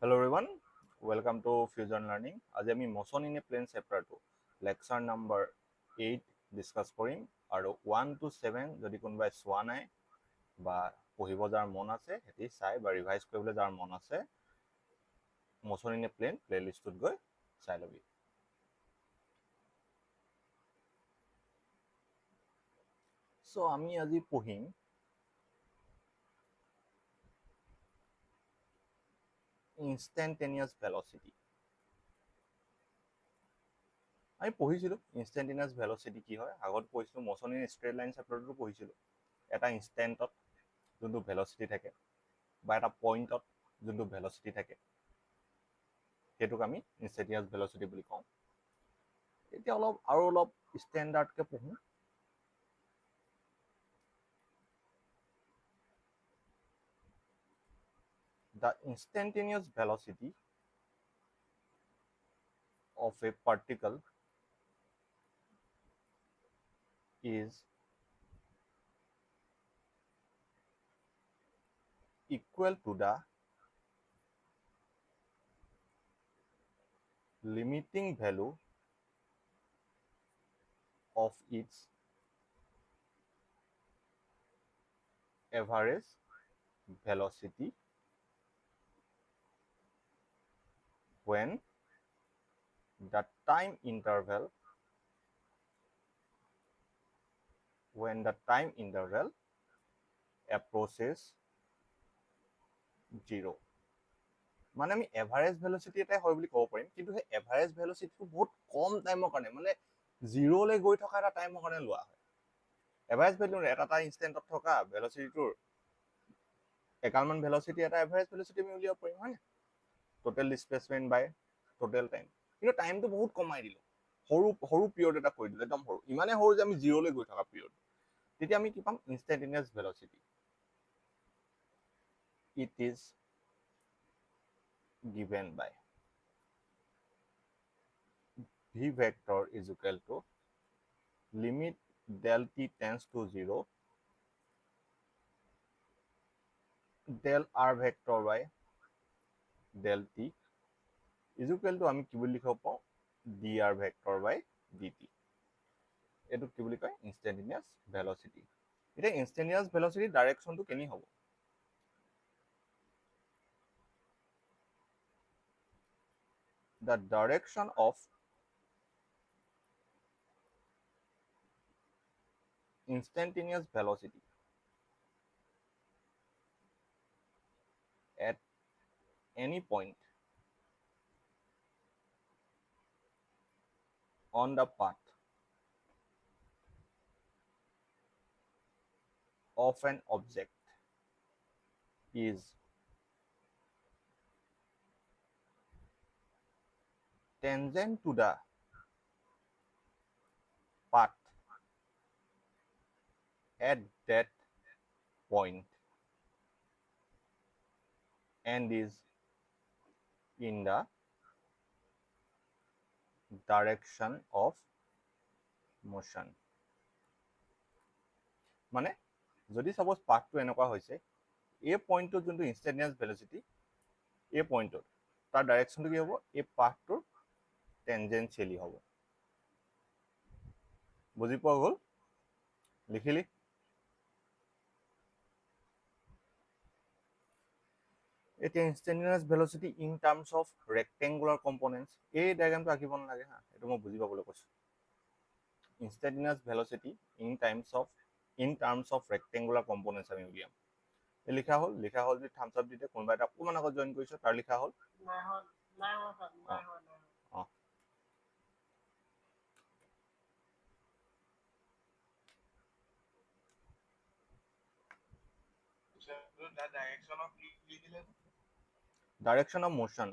Hello everyone, welcome to Fusion Learning. আজি আমি motion in a plane চেপ্টাৰটো lecture number 8 discuss কৰিম আৰু 1 to 7 যদি কোনোবাই চোৱা নাই বা পঢ়িব যাৰ মন আছে হেতি চাই বা ৰিভাইজ কৰিবলৈ যাৰ মন আছে motion in a plane প্লেলিষ্টত গৈ চাই লবি। সো আমি আজি পঢ়িম instantaneous velocity। আমি পঢ়িছিলো instantaneous velocity কি হয়, আগত পঢ়িছিলো motion in a straight line চেপ্টাৰটো পঢ়িছিলো। এটা ইনষ্টেন্টত যোনটো ভেলচিটি থাকে বা এটা পইণ্টত যোনটো ভেলচিটি থাকে সেইটোক আমি ইনষ্টেন্টেনিয়াছ ভেলচিটি বুলি কওঁ। এতিয়া অলপ ষ্টেণ্ডাৰ্ডকে পঢ়ো। The instantaneous velocity of a particle is equal to the limiting value of its average velocity when the time interval approaches 0। মানে আমি এভাৰেজ ভেলচিটি এটাই হয় বুলি ক'ব পাৰিম, কিন্তু সেই এভাৰেজ ভেলচিটিটো বহুত কম টাইমৰ কাৰণে মানে 0লৈ গৈ থকা এটা টাইমৰ কাৰণে লোৱা হয়। এভাৰেজ ভেলু এটা ইনষ্টেন্টত থকা ভেলচিটিটোৰ একালমান ভেলচিটি এটা এভাৰেজ ভেলচিটি আমি উলিয়াব পাৰিম, হয় নাই? টোটেল ডিসপ্লেসমেন্ট বাই টোটেল টাইম। কিন্তু টাইমটো বহুত কমাই দিলো, সৰু পিৰিয়ড এটা কৰি দিলো, একদম সৰু, ইমানে সৰু যে আমি 0লৈ গৈ থকা পিৰিয়ড। তেতিয়া আমি কি পাম? ইনষ্টেন্টেনিয়াছ velocity. It is given by v vector is equal to limit del t tends to 0 del r vector by del t is equal to আমি কি বুলি লিখিব পাওঁ? dr vector by dt। এইটো কি বুলি কয়? ইনষ্টেন্টেনিয়াছ ভেলচিটি। এতিয়া ইনষ্টেন্টেনিয়াছ ভেলচিটি ডাইৰেকশনটো কেনি হ'ব? The direction of instantaneous velocity at any point on the path of an object is tangent to the path at that point and is in the direction of motion। মানে যদি suppose পাথটো এনেকুৱা হৈছে, এই পইণ্টটোত যোনটো ইনষ্টেন্টেনিয়াছ velocity, এই পইণ্টটোত তাৰ ডাইৰেকশ্যনটো কি হ'ব? এই পাথটোৰ টেনজেনচিয়েলি হ'ব। বুজি পোৱা গ'ল? লিখিলি? এতিয়া instantaneous velocity in terms of rectangular components. এই ডায়াগ্ৰামটো আঁকিব নালাগে হা, এইটো মই বুজি পাবলৈ কৈছোঁ। Instantaneous velocity in terms of rectangular components আমি উলিয়াম। লিখা হ'ল যদি থামছ আপ দিতে, কোনোবা এটা অকণমান আগত জইন কৰিছ তাৰ লিখা হ'ল? অঁ, direction of motion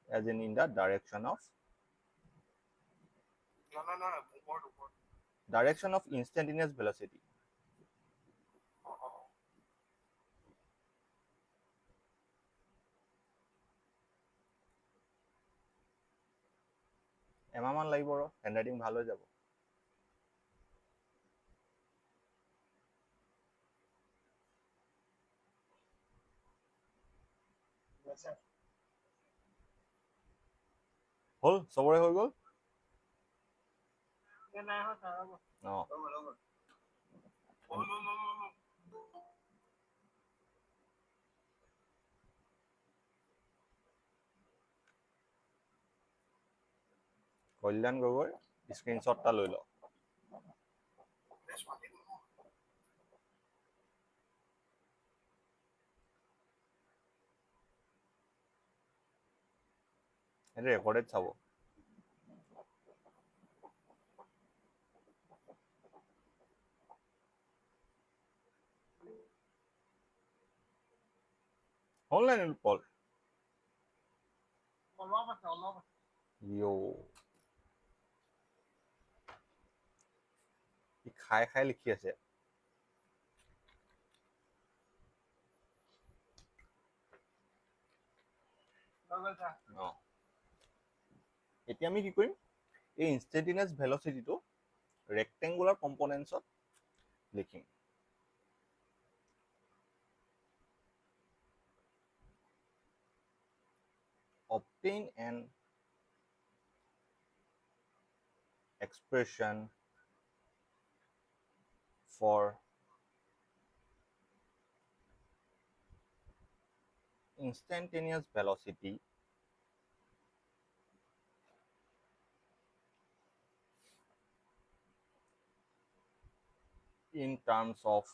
as in the direction of direction of instantaneous velocity। এমাহমান লাগিব, ৰ হেণ্ডৰাইটিং ভাল হৈ যাব। হ'ল চবৰে হৈ গ'ল অ কল্যাণ গগৈ স্ক্ৰীনশ্বট এটা লৈ লওঁ সেইটো ৰেকৰ্ডেড চাব হ'ল নাই পল খাই খাই লিখি আছে অ এতিয়া আমি কি কৰিম এই ইনষ্টেন্টেনিয়াছ ভেলচিটিটো ৰেক্টেংগুলাৰ কম্পনেণ্টছত লিখিম obtain an expression for instantaneous velocity in terms of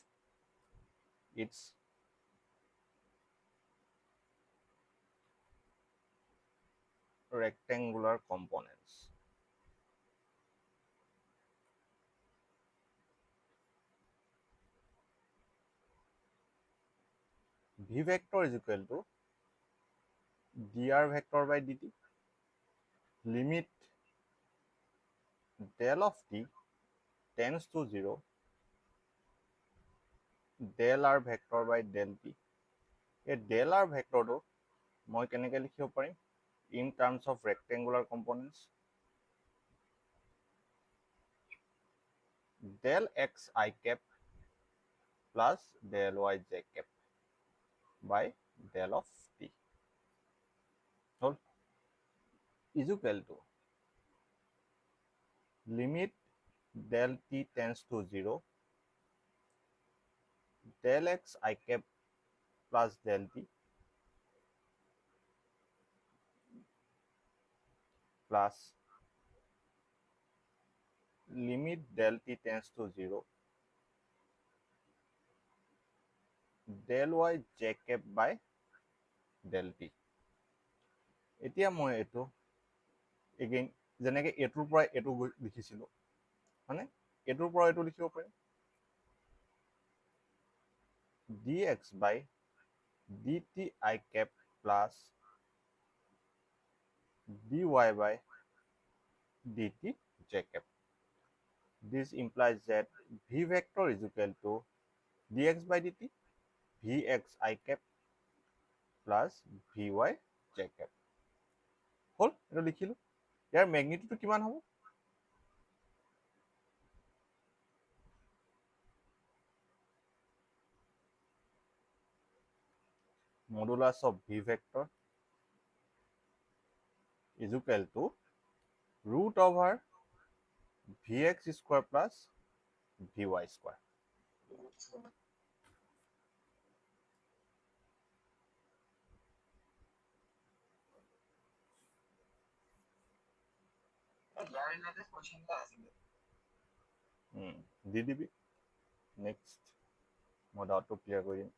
its rectangular components. V vector is equal to dr vector by dt limit del of t tends to 0 del r vector by del t এই del r ভেক্টৰটো মই কেনেকৈ লিখিব পাৰিম in terms of rectangular components del x I cap plus del y j cap by del of t হ'ল is equal to limit del t tends to 0 del x I cap plus del t plus limit del t tends to 0 del y j cap by del t এতিয়া মই এইটো again যেনেকৈ এইটোৰ পৰা এইটো লিখিছিলোঁ মানে এইটোৰ পৰা এইটো লিখিব পাৰিম dx by dt I cap plus dy by dt j cap. This implies that v vector is equal to dx by dt vx I cap plus vy j cap. হ'ল এইটো লিখিলোঁ ইয়াৰ মেগনিটিউডটো কিমান হ'ব modulus of v vector is equal to root over vx square plus vy square. দি দিবি next মই ডাউটটো clear কৰি দিম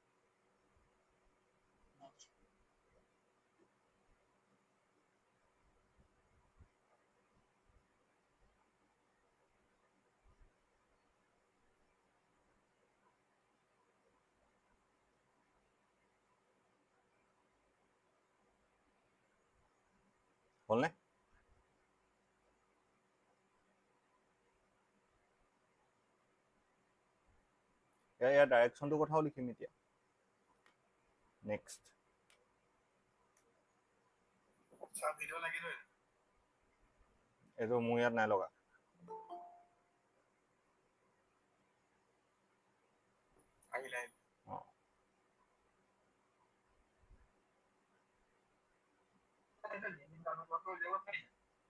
হ'লনে ইয়াৰ ডাইৰেকশ্যনটোৰ কথাও লিখিম এতিয়া নেক্সট এইটো মোৰ ইয়াত নাই লগা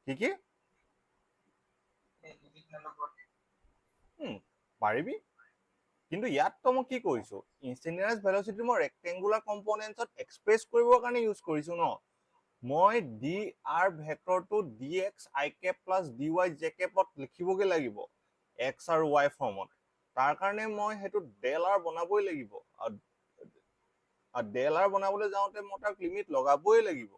কি কি পাৰিবি, কিন্তু ইয়াত তো মই কি কৰিছো, ইনষ্টেণ্টেনিয়াছ ভেলচিটি মই ৰেক্টেংগুলাৰ কম্পনেণ্টছত এক্সপ্ৰেছ কৰিবৰ কাৰণে ইউজ কৰিছো ন। মই ডি আৰ ভেক্টৰটো D X I cap plus D Y J কেপত লিখিবগে লাগিব এক্স আৰু ৱাই ফৰ্মত। তাৰ কাৰণে মই সেইটো ডেল আৰ বনাবই লাগিব, আৰু ডেল আৰ বনাবলৈ যাওঁতে মই তাক লিমিট লগাবই লাগিব।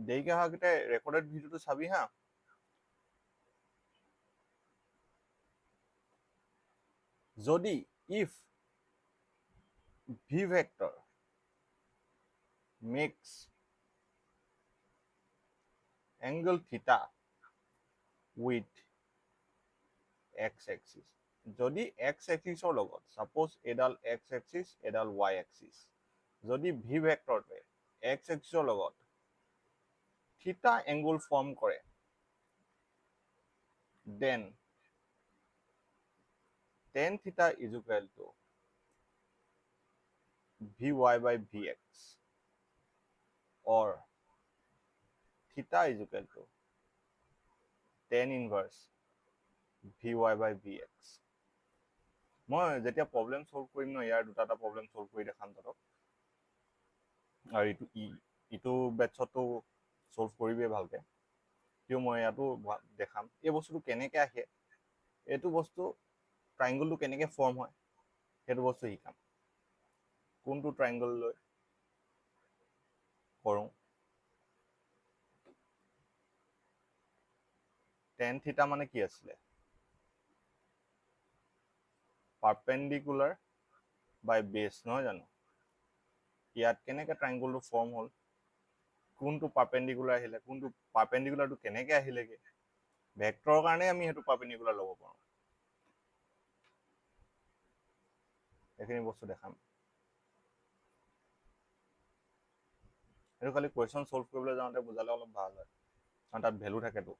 দেৰিকে অহাকেইটা ৰেকৰ্ডেড ভিডিঅ'টো চাবি হা। যদি if V vector makes angle theta with x axis, যদি x axisৰ লগত suppose এডাল x axis এডাল y axis, যদি v ভেক্টৰটোৱে x axisৰ লগত theta angle form কৰে, then tan theta is equal to vy by vx, or theta is equal to tan inverse vy by vx। মই যেতিয়া problem solve কৰিম ন, ইয়াৰ দুটা problem solve কৰি দেখাম তহঁতক, আৰু ইটো বেটছতো সলভ কৰিবিয়ে ভালকে, কিয় মই ইয়াতো দেখাম এই বস্তুটো কেনেকে আহে, এইটো বস্তু ট্ৰাইংগলটো কেনেকে ফৰ্ম হয় সেইটো বস্তু শিকাম, কোনটো ট্ৰাইংগল লৈ কৰোঁ। টেন থিটা মানে কি আছিলে, পাৰপেণ্ডিকুলাৰ বাই বেছ, নহয় জানো। ইয়াত কেনেকে ট্ৰাইংগলটো ফৰ্ম হ'ল, কোনটো পাৰপেণ্ডিকুলাৰ আহিলে, কোনটো পাৰপেণ্ডিকুলাৰটো কেনেকে আহিলেগে, ভেক্টৰৰ কাৰণে আমি সেইটো পাৰপেণ্ডিকুলাৰ ল'ব পাৰোঁ, এইখিনি বস্তু দেখাম। সেইটো খালি কুৱেশ্যন সলভ কৰিবলৈ যাওঁতে বুজালে অলপ ভাল হয়, কাৰণ তাত ভেলু থাকেতো।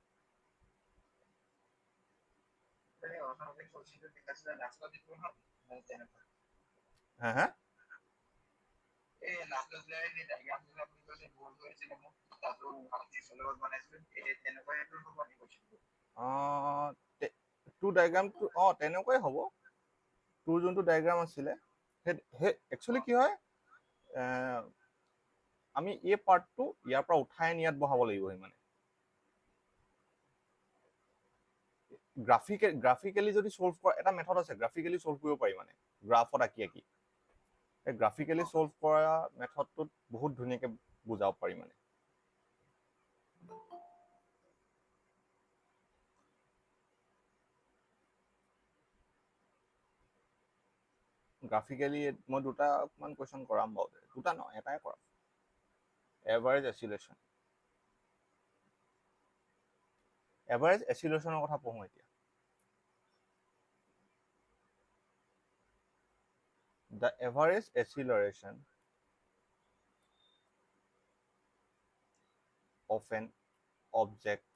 হা হা তোৰ ডায়েগ্ৰামটো তেনেকুৱাই হ'ব, তোৰ যোনটো ডায়েগ্ৰাম আছিলে সেই একচুৱেলি কি হয়, আমি এই পাৰ্টটো ইয়াৰ পৰা উঠাই আনি ইয়াত বহাব লাগিব, মানে গ্ৰাফিকেলি যদি সলভ কৰা এটা মেথড আছে, গ্ৰাফিকেলি সলভ কৰিব পাৰি, মানে গ্ৰাফত আঁকি আঁকি এই গ্ৰাফিকেলি সলভ কৰা মেথডটোত বহুত ধুনীয়াকে বুজাব পাৰি, মানে গ্ৰাফিকেলি মই দুটামান কুৱেশ্যন কৰাম বাৰু, দুটা নহয় এটাই কৰাম। এভাৰেজ এচিলেশ্যন, এভাৰেজ এচিলেশ্যনৰ কথা পঢ়ো এতিয়া। The average acceleration of an object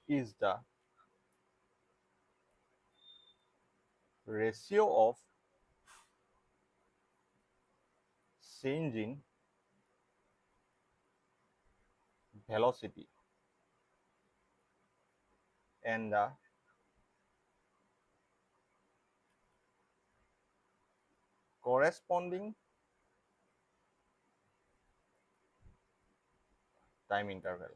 is the ratio of change in velocity and the corresponding time interval।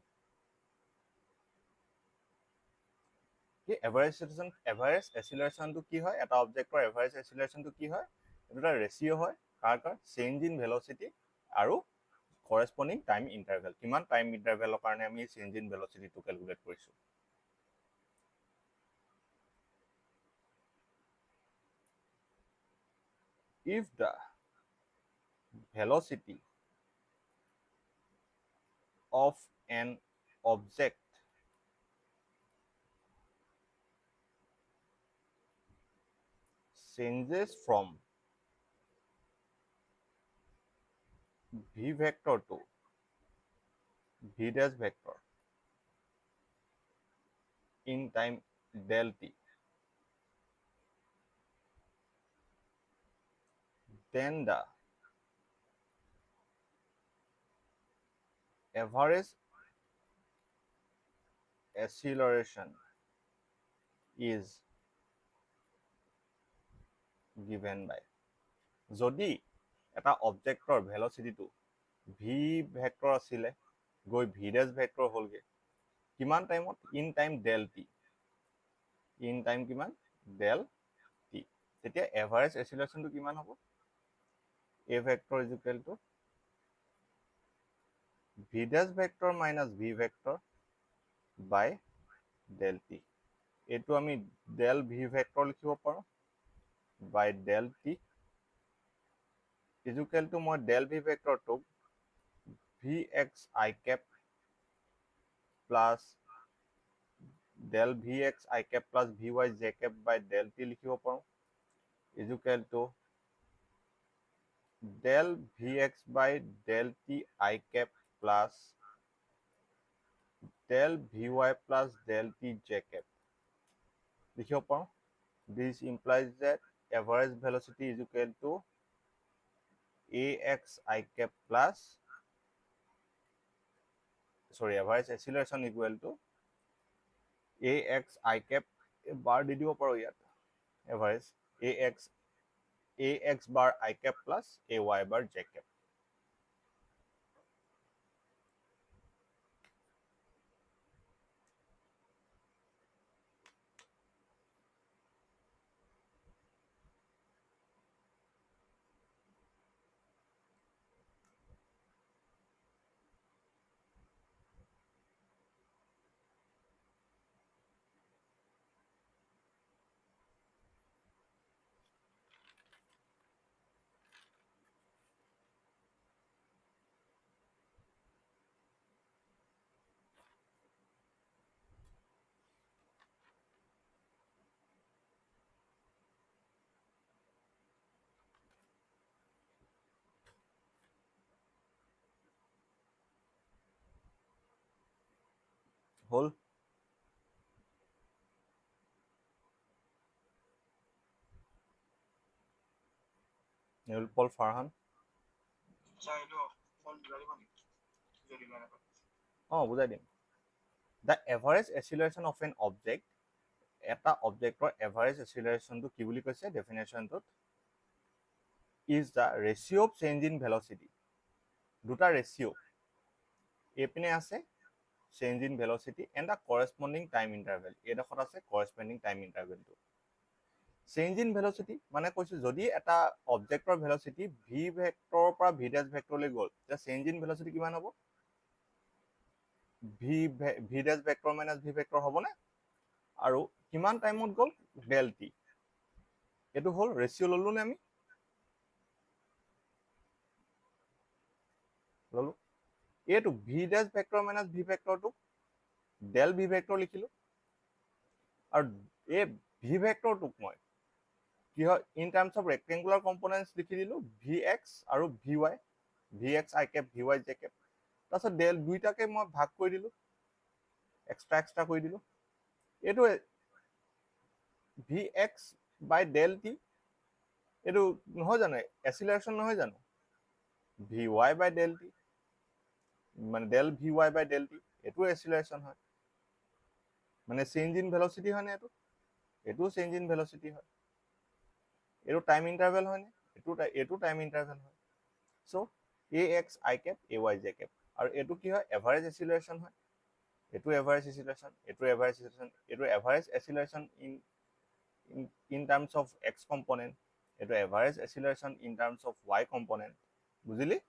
কি এভাৰেজ এচিলেৰেশ্যনটো কি হয়, এটা অবজেক্টৰ এভাৰেজ এচিলেৰেশ্যনটো কি হয়, এইটো এটা ৰেচিঅ' হয়, কাৰ চেঞ্জ ইন ভেলচিটি আৰু corresponding টাইম ইণ্টাৰভেল, কিমান টাইম ইণ্টাৰভেলৰ কাৰণে আমি চেঞ্জ ইন ভেলচিটিটো কেলকুলেট কৰিছোঁ। If the velocity of an object changes from v vector to v dash vector in time del t, then the average acceleration is given by, যদি এটা অবজেক্টৰ ভেলচিটিটো V vector আছিলে গৈ V dash vector হ'লগে কিমান টাইমত, in time del T, in time কিমান del T, তেতিয়া average এচিলেৰেশ্যনটো কিমান হ'ব, A vector is equal to V dash vector minus V vector by del T, এইটো আমি ডেল ভি ভেক্টৰ লিখিব পাৰোঁ by del T is equal to মই ডেল ভি ভেক্টৰটোক V X I cap plus del vx i cap plus vy j cap by del t লিখিব পাৰোঁ is equal to del vx by del t i cap plus del vy plus del t j cap লিখিব পাৰোঁ. This implies that average velocity is equal to ax I cap plus average acceleration equal to ax I cap bar দি দিব পাৰোঁ ইয়াত average ax bar I cap plus ay bar j cap. হ'ল নিৰুপল ফাৰহান বুজাই দিম. The average acceleration of an object, এটা অবজেক্টৰ average এচিলাৰেশ্যনটো কি বুলি কৈছে ডেফিনেশ্যনটোত, is the ratio of change in velocity, দুটা ৰেচিঅ' এইপিনে আছে change in velocity and the corresponding time interval, এইডোখৰত আছে corresponding time intervalটো. চেঞ্জ ইন ভেলচিটি মানে কৈছো যদি এটা অবজেক্টৰ ভেলচিটি ভি ভেক্টৰৰ পৰা ভি ডেছ ভেক্টৰলৈ গ'ল তেতিয়া চেঞ্জ ইন ভেলচিটি কিমান হ'ব, V dash vector minus V vector হ'বনে, আৰু কিমান টাইমত গ'ল ডেল টি, এইটো হ'ল ৰেচিঅ' ল'লো নে আমি ল'লো. এইটো V dash vector minus V ভেক্টৰটোক ডেল ভি ভেক্টৰ লিখিলো আৰু এই ভি ভেক্টৰটোক মই কি হয় in terms of rectangular components লিখি দিলো ভি এক্স আৰু V Y, V X I cap V Y J cap, তাৰপিছত ডেল দুইটাকে মই ভাগ কৰি দিলো এক্সট্ৰা কৰি দিলো, এইটো V X by del T এইটো নহয় জানো এচিলাৰেশ্যন নহয় জানো, V Y by del T মানে Dell V Y by del T এইটো এচিলাৰেশ্যন হয়, মানে চেঞ্জ ইন ভেলচিটি হয়নে এইটো, এইটোও চেঞ্জ ইন ভেলচিটি হয়, এইটো টাইম ইণ্টাৰভেল হয়নে, এইটো টাইম ইণ্টাৰভেল হয়. So' A X I cap A Y J cap আৰু এইটো কি হয় এভাৰেজ এচিলাৰেশ্যন হয়, এইটো এভাৰেজ এচিলাৰেশ্যন, এইটো এভাৰেজ এচিলাৰেশ্যন, এইটো average acceleration in terms of X component, এইটো average acceleration in terms of Y component, বুজিলি?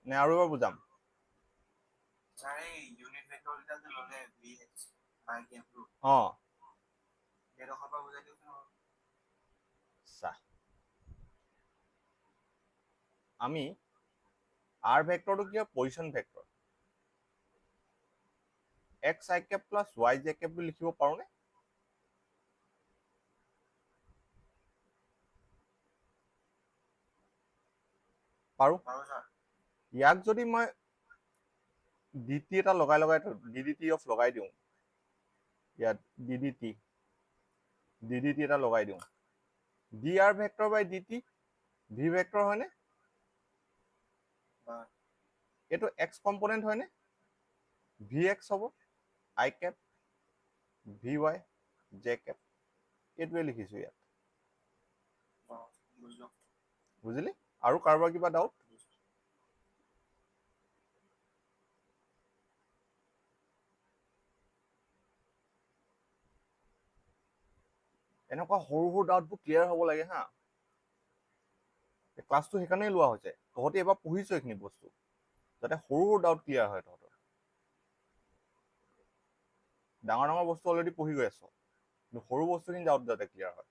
নে আৰু এবাৰ বুজাম? আমি আৰ ভেক্টৰটো কি হয় position vector, xi cap plus yj cap বুলি লিখিব পাৰোনে? পাৰো। ইয়াক যদি মই dt এটা লগাই ddt অফ লগাই দিওঁ, ইয়াত ddt এটা লগাই দিওঁ, dr ভেক্টৰ বাই dt v ভেক্টৰ হয়নে? এইটো x কম্পনেন্ট হয়নে? vx হ'ব, i cap vy j cap, এইটোৱে লিখিছো ইয়াত। বুজিলি? আৰু কাৰোবাৰ কিবা ডাউট? এনেকুৱা সৰু সৰু ডাউটবোৰ ক্লিয়াৰ হ'ব লাগে হা। ক্লাছটো সেইকাৰণেই লোৱা হৈছে, তহঁতি এবাৰ পঢ়িছ এইখিনি বস্তু, যাতে সৰু সৰু ডাউট ক্লিয়াৰ হয় তহঁতৰ। ডাঙৰ ডাঙৰ বস্তু অলৰেডি পঢ়ি গৈ আছ, কিন্তু সৰু বস্তুখিনি ডাউট যাতে ক্লিয়াৰ হয়।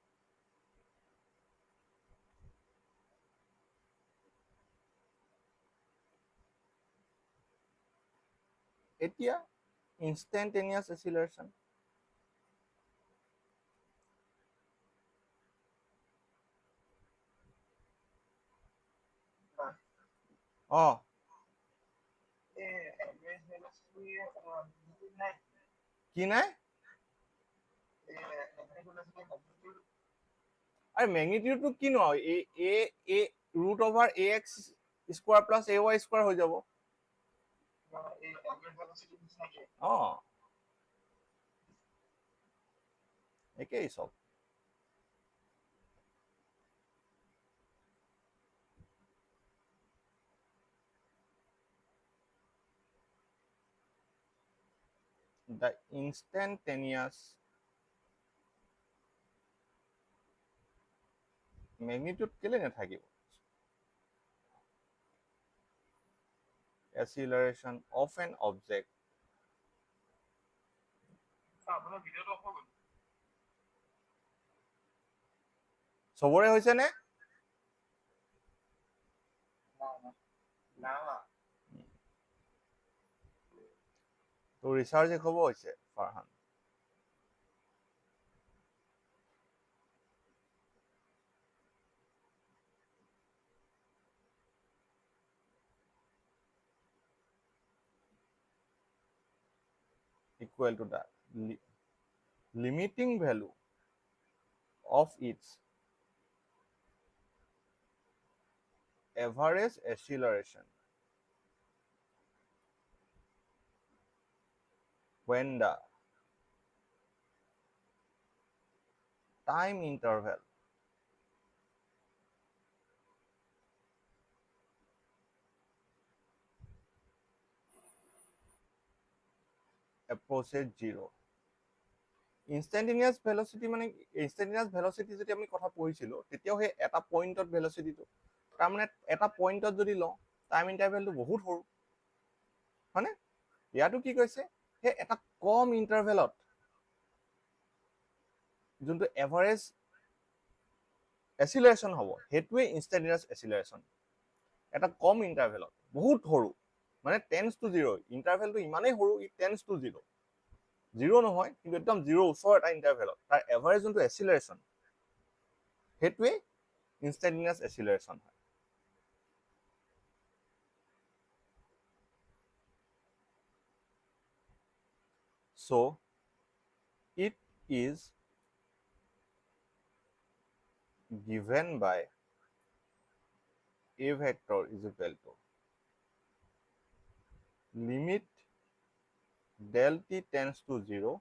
এতিয়া ইনষ্টেণ্টেনিয়াছ এচিলাৰেশ্যন। কি নাই? আরে ম্যাগনিটিউডটো কিনো এ root over ax square plus ay square হয়ে যাব। একেই সব। The instantaneous magnitude কেলে নাথাকিব? Acceleration of an object সবৰে হৈছে নে? তো রিসার্চ খবর হয়েছে Farhan. Equal to that limiting value of its average acceleration when the time interval approaches zero. Instantaneous velocity মানে ইনষ্টেণ্টেনিয়াছ ভেলচিটি যদি আমি কথা পঢ়িছিলোঁ তেতিয়াও সেই এটা পইণ্টত ভেলচিটিটো, তাৰমানে এটা পইণ্টত যদি লওঁ টাইম ইণ্টাৰভেলটো বহুত সৰু হয়নে? ইয়াতো কি কৈছে, সেই এটা কম ইণ্টাৰভেলত যোনটো এভাৰেজ এচিলাৰেশ্যন হ'ব সেইটোৱে ইনষ্টেণ্টেনিয়াছ এচিলাৰেশ্যন। এটা কম ইণ্টাৰভেলত বহুত সৰু, মানে টেন্স টু জিৰ', ইণ্টাৰভেলটো ইমানেই সৰু ই টেন্স টু জিৰ', জিৰ' নহয় কিন্তু একদম জিৰ' ওচৰ এটা ইণ্টাৰভেলত তাৰ এভাৰেজ যোনটো এচিলাৰেশ্যন সেইটোৱে ইনষ্টেণ্টেনিয়াছ এচিলাৰেশ্যন হয়। So it is given by a vector is equal to limit del t tends to 0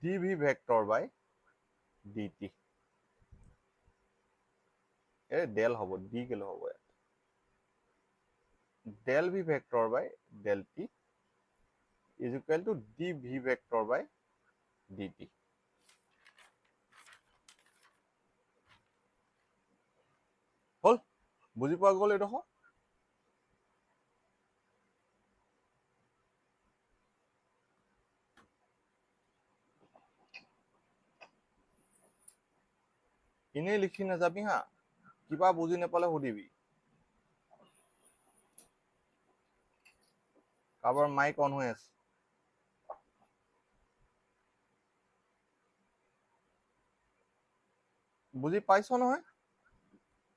dv vector by dt. del হব, d কেলে হব ইয়াত, del v vector by del t is equal to dv vector by dt. হল, বুজি পোৱা গ'ল এইডোখৰ? এনেই লিখি নাযাবি হা, কিবা বুজি নাপালে সুধিবি। কাৰোবাৰ মাইক অন হৈ আছে। বুজি পাইছ নহয়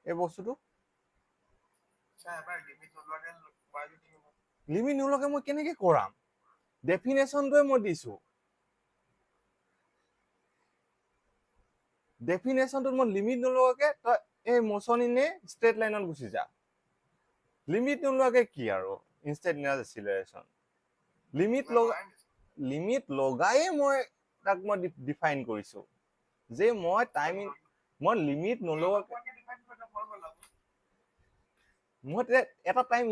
এই বস্তুটো? লিমিট নোলোৱাকে মই কেনেকে কৰাম? ডেফিনেশ্যনটোৱে মই দিছো। ডেফিনেশ্যনটোত মই লিমিট নোলোৱাকে তই এই মোচন ইনে ষ্ট্ৰেট লাইনত গুচি যা। লিমিট নোলোৱাকে কি আৰু ইনষ্টেণ্টেনিয়াছ এক্সিলাৰেশ্যন? লিমিট লগায়ে মই তাক মই ডিফাইন কৰিছো যে মই টাইম মই লিমিট নলোৱাকে মই এটা টাইম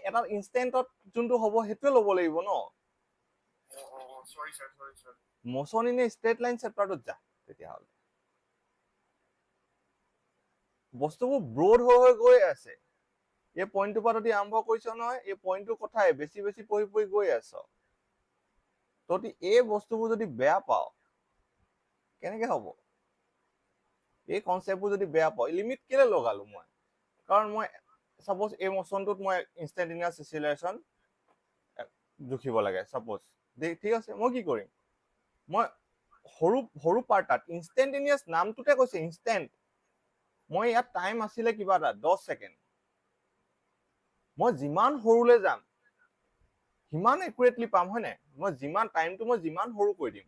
এটা ইনষ্টেণ্টত যোনটো হ'ব সেইটোৱে ল'ব লাগিব ন। মোচন ইনে ষ্ট্ৰেট লাইন চেপ্টাৰটোত যা তেতিয়াহ'লে। বস্তুবোৰ ব্ৰড হৈ গৈ আছে। এই পইণ্টটোৰ পৰা যদি আৰম্ভ কৰিছ নহয়, এই পইণ্টটোৰ কথাই বেছি বেছি পঢ়ি পঢ়ি গৈ আছ। তহঁতি এই বস্তুবোৰ যদি বেয়া পাও কেনেকে হ'ব? এই কনচেপ্টবোৰ যদি বেয়া পাও, লিমিট কেলে লগালো মই? কাৰণ মই সাপোজ এই মোচনটোত মই ইনষ্টেণ্টেনিয়াছ এক্সিলাৰেশ্যন জুখিব লাগে সাপোজ। ঠিক আছে, মই কি কৰিম? মই সৰু সৰু পাৰ্টত ইনষ্টেণ্টেনিয়াছ নামটোতে কৈছে ইনষ্টেণ্ট। মই ইয়াত টাইম আছিলে কিবা এটা 10 ছেকেণ্ড। মই যিমান সৰুলৈ যাম সিমান একুৰেটলি পাম, হয় নাই? মই যিমান টাইমটো মই যিমান সৰু কৰি দিম,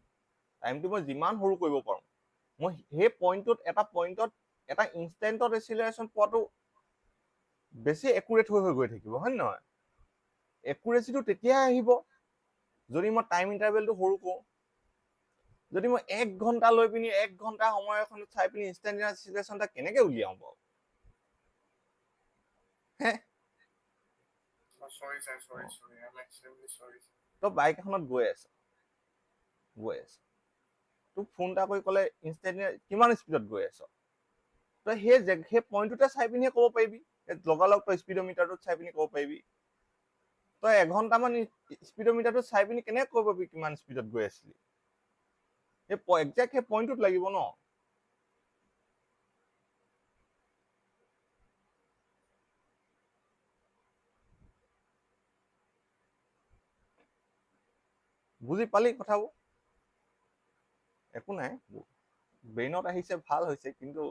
টাইমটো মই যিমান সৰু কৰিব পাৰোঁ, মই সেই পইণ্টটোত এটা ইনষ্টেণ্টত এক্সিলাৰেশ্যন পোৱাটো বেছি একুৰেট হৈ গৈ থাকিব, হয় নে নহয়? একুৰেচিটো তেতিয়াই আহিব যদি মই টাইম ইণ্টাৰভেলটো সৰু কৰোঁ। যদি মই 1 ঘণ্টা লৈ পিনি 1 ঘণ্টা সময় এখনত চাই পিনি ইনষ্টেণ্টেনিয়াছ এক্সিলাৰেশ্যন এটা কেনেকে উলিয়াম বাৰু? তই বাইক এখনত গৈ আছ তোক ফোন এটা কৰি ক'লে ইনষ্টেণ্টেনিয়াছ কিমান স্পীডত গৈ আছ, তই সেই পইণ্টটোতে চাই পিনিহে ক'ব পাৰিবি। লগালগ তই স্পীডোমিটাৰটোত চাই পিনি ক'ব পাৰিবি। তই এঘণ্টামান স্পীডোমিটাৰটোত চাই পিনি কেনেকে ক'ব পাৰিবি কিমান স্পীডত গৈ আছিলি? একজেক্ট সেই পইণ্টটোত লাগিব ন। বুজি পালি কথাবোৰ? একো নাই, ব্ৰেইনত আহিছে ভাল হৈছে, কিন্তু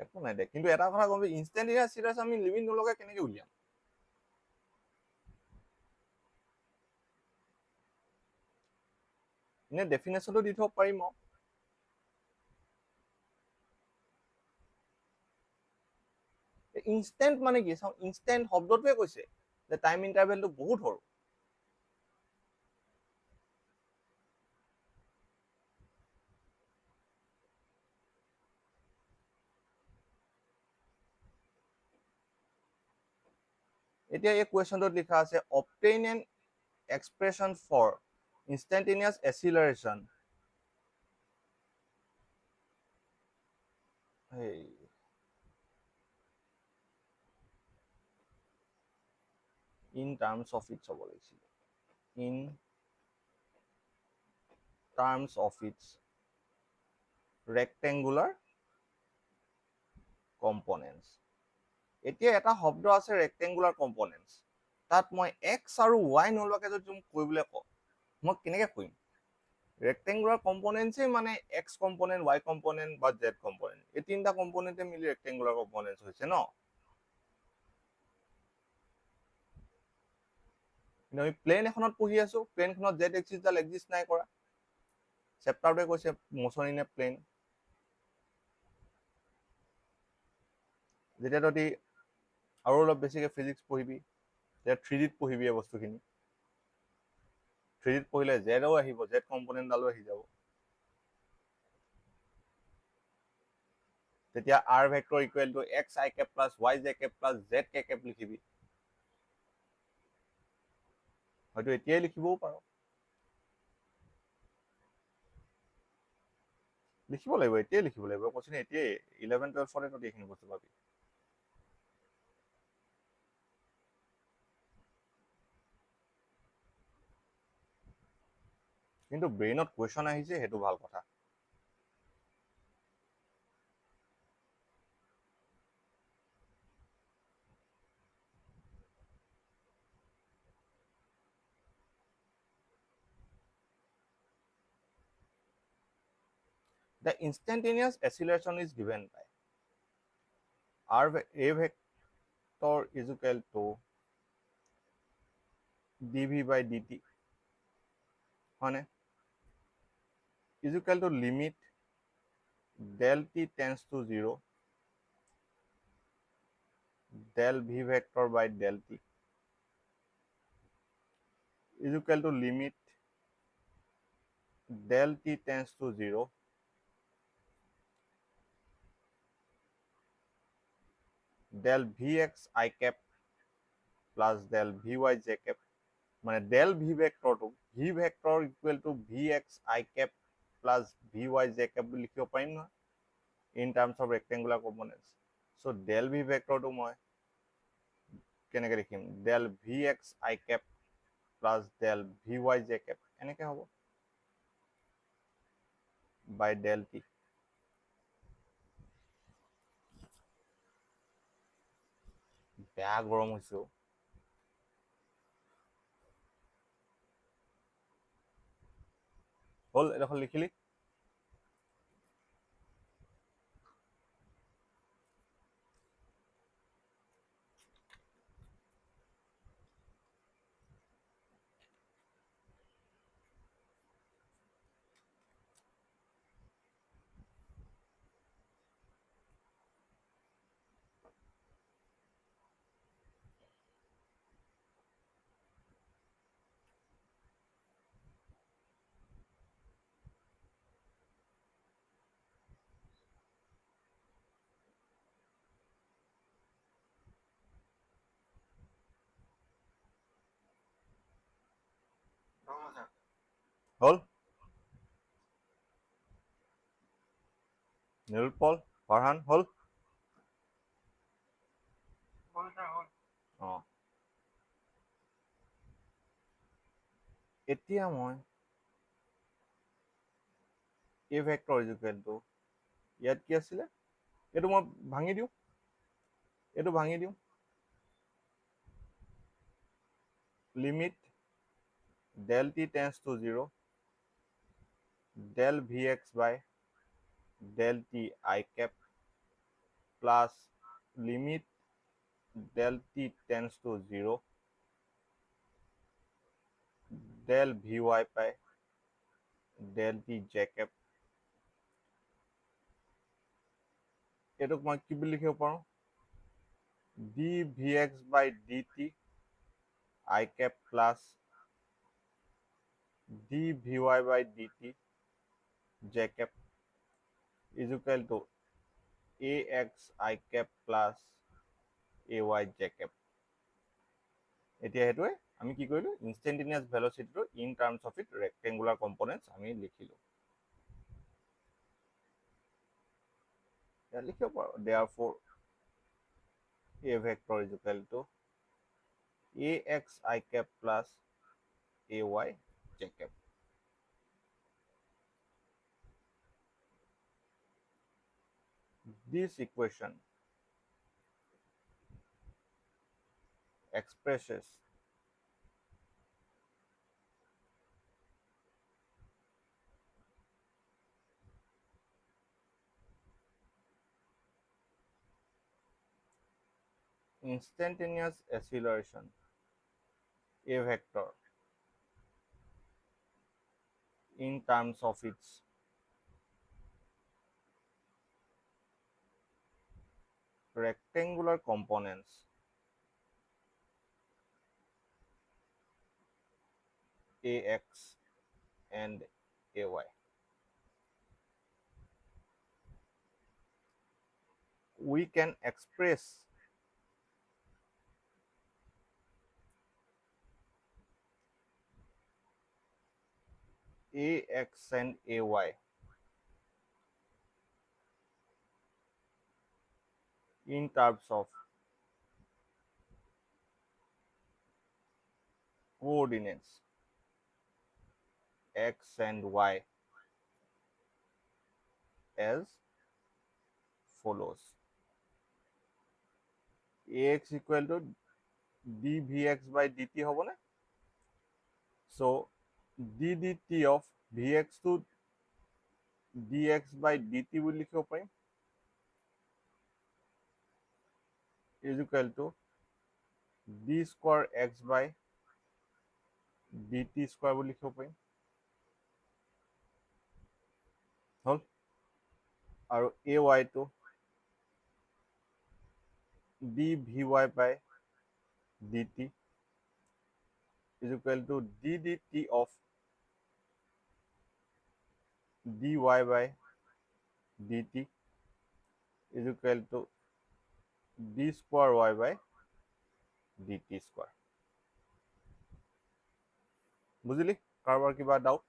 একো নাই দে। কিন্তু এটা কথা কবি, ইনষ্টেণ্টেনিয়াছ এক্সিলাৰেশ্যন আমি লিমিট নলগাই কেনেকে উলিয়াম? এনে ডেফিনেশ্যনটো দি থব পাৰিম আৰু। ইনষ্টেণ্ট মানে কি চাওঁ, ইনষ্টেণ্ট শব্দটোৱে কৈছে যে টাইম ইণ্টাৰভেলটো বহুত সৰু। এতিয়া এই কুৱেশ্যনটোত লিখা আছে obtain an expression for instantaneous acceleration. In terms of its হ'ব লাগিছিল। In terms of its rectangular components. এতিয়া এটা শব্দ আছে ৰেক্টেংগুলাৰ কম্পনেণ্টছ। তাত মই x আৰু y নোলোৱাকে যদি তুমি কৰিবলৈ কওঁ, মই কেনেকে কৰিম? ৰেক্টেংগুলাৰ কম্পনেণ্টছেই মানে x কম্পনেণ্ট, y কম্পনেণ্ট বা z কম্পনেণ্ট, এই তিনিটা কম্পনেণ্টে মিলি ৰেক্টেংগুলাৰ কম্পনেণ্টছ হৈছে ন। কিন্তু আমি প্লেন এখনত পঢ়ি আছো, প্লেনখনত জেড এক্সিছডাল এক্সিষ্ট নাই কৰা। চেপ্টাৰটোৱে কৈছে মোচন ইন এ প্লেন। যেতিয়া তহঁতি আৰু অলপ বেছিকে ফিজিক্স পঢ়িবি, তেতিয়া 3Dত পঢ়িবি এই বস্তুখিনি। 3Dত পঢ়িলে জেডো আহিব, জেড কম্পনেণ্টডালো আহি যাব। তেতিয়া r vector equal to x i cap plus y j cap plus z k কেপ লিখিবি। হয়তো এতিয়াই লিখিবও পাৰ, লিখিব লাগিব, এতিয়াই লিখিব লাগিব। কৈছো এতিয়াই 11-12 তহঁতি এইখিনি বস্তু পাবি। কিন্তু ব্ৰেইনত কুৱেশ্যন আহিছে, সেইটো ভাল কথা। The instantaneous acceleration is given by a vector is equal to dv by dt, হয়নে, is equal to limit del t tends to 0 del v vector by del t is equal to limit del t tends to 0 del vx I cap plus del vy j cap, মানে del v ভেক্টৰটো v vector equal two vx I cap plus vy j cap বুলি লিখিব পাৰিম নহয় in terms of rectangular components. So' del v ভেক্টৰটো মই কেনেকৈ লিখিম, del vx I cap plus del vy j cap এনেকৈ হ'ব by del t। বেয়া গৰম হৈছে হ'ল, এডোখৰ লিখিলি। হ'ল নিৰুপল ফাৰহান হ'ল অঁ। এতিয়া মই a vector is equal two ইয়াত কি আছিলে, এইটো মই ভাঙি দিওঁ, এইটো ভাঙি দিওঁ, limit del t tends to 0 del vx by del t I cap plus limit del t tends to 0 del vy by del t j cap, এইটোক মই কি বুলি লিখিব পাৰোঁ, dvx by dt I cap plus dvy by dt j cap is equal to ax I cap plus ay j cap। এতিয়া সেইটোৱে আমি কি কৰিলোঁ, ইনষ্টেণ্টেনিয়াছ ভেলচিটিটো in terms of it rectangular components আমি লিখিলোঁ। লিখিব পাৰোঁ, therefore a vector is equal to ax I cap plus ay j cap। This equation expresses instantaneous acceleration a vector in terms of its rectangular components ax and ay। We can express ax and ay in terms of coordinates x and y as follows: ax equal to dvx by dt হবনে? So d dt of vx to dx by dt বুলি লিখিব পাৰিম is equal to d square x by dt square বুলি লিখিব পাৰিম হল আৰু ay টো dvy by dt is equal to ddt of dy by dt is equal to d square y by dt square বুজিলি কাৰোবাৰ কিবা ডাউট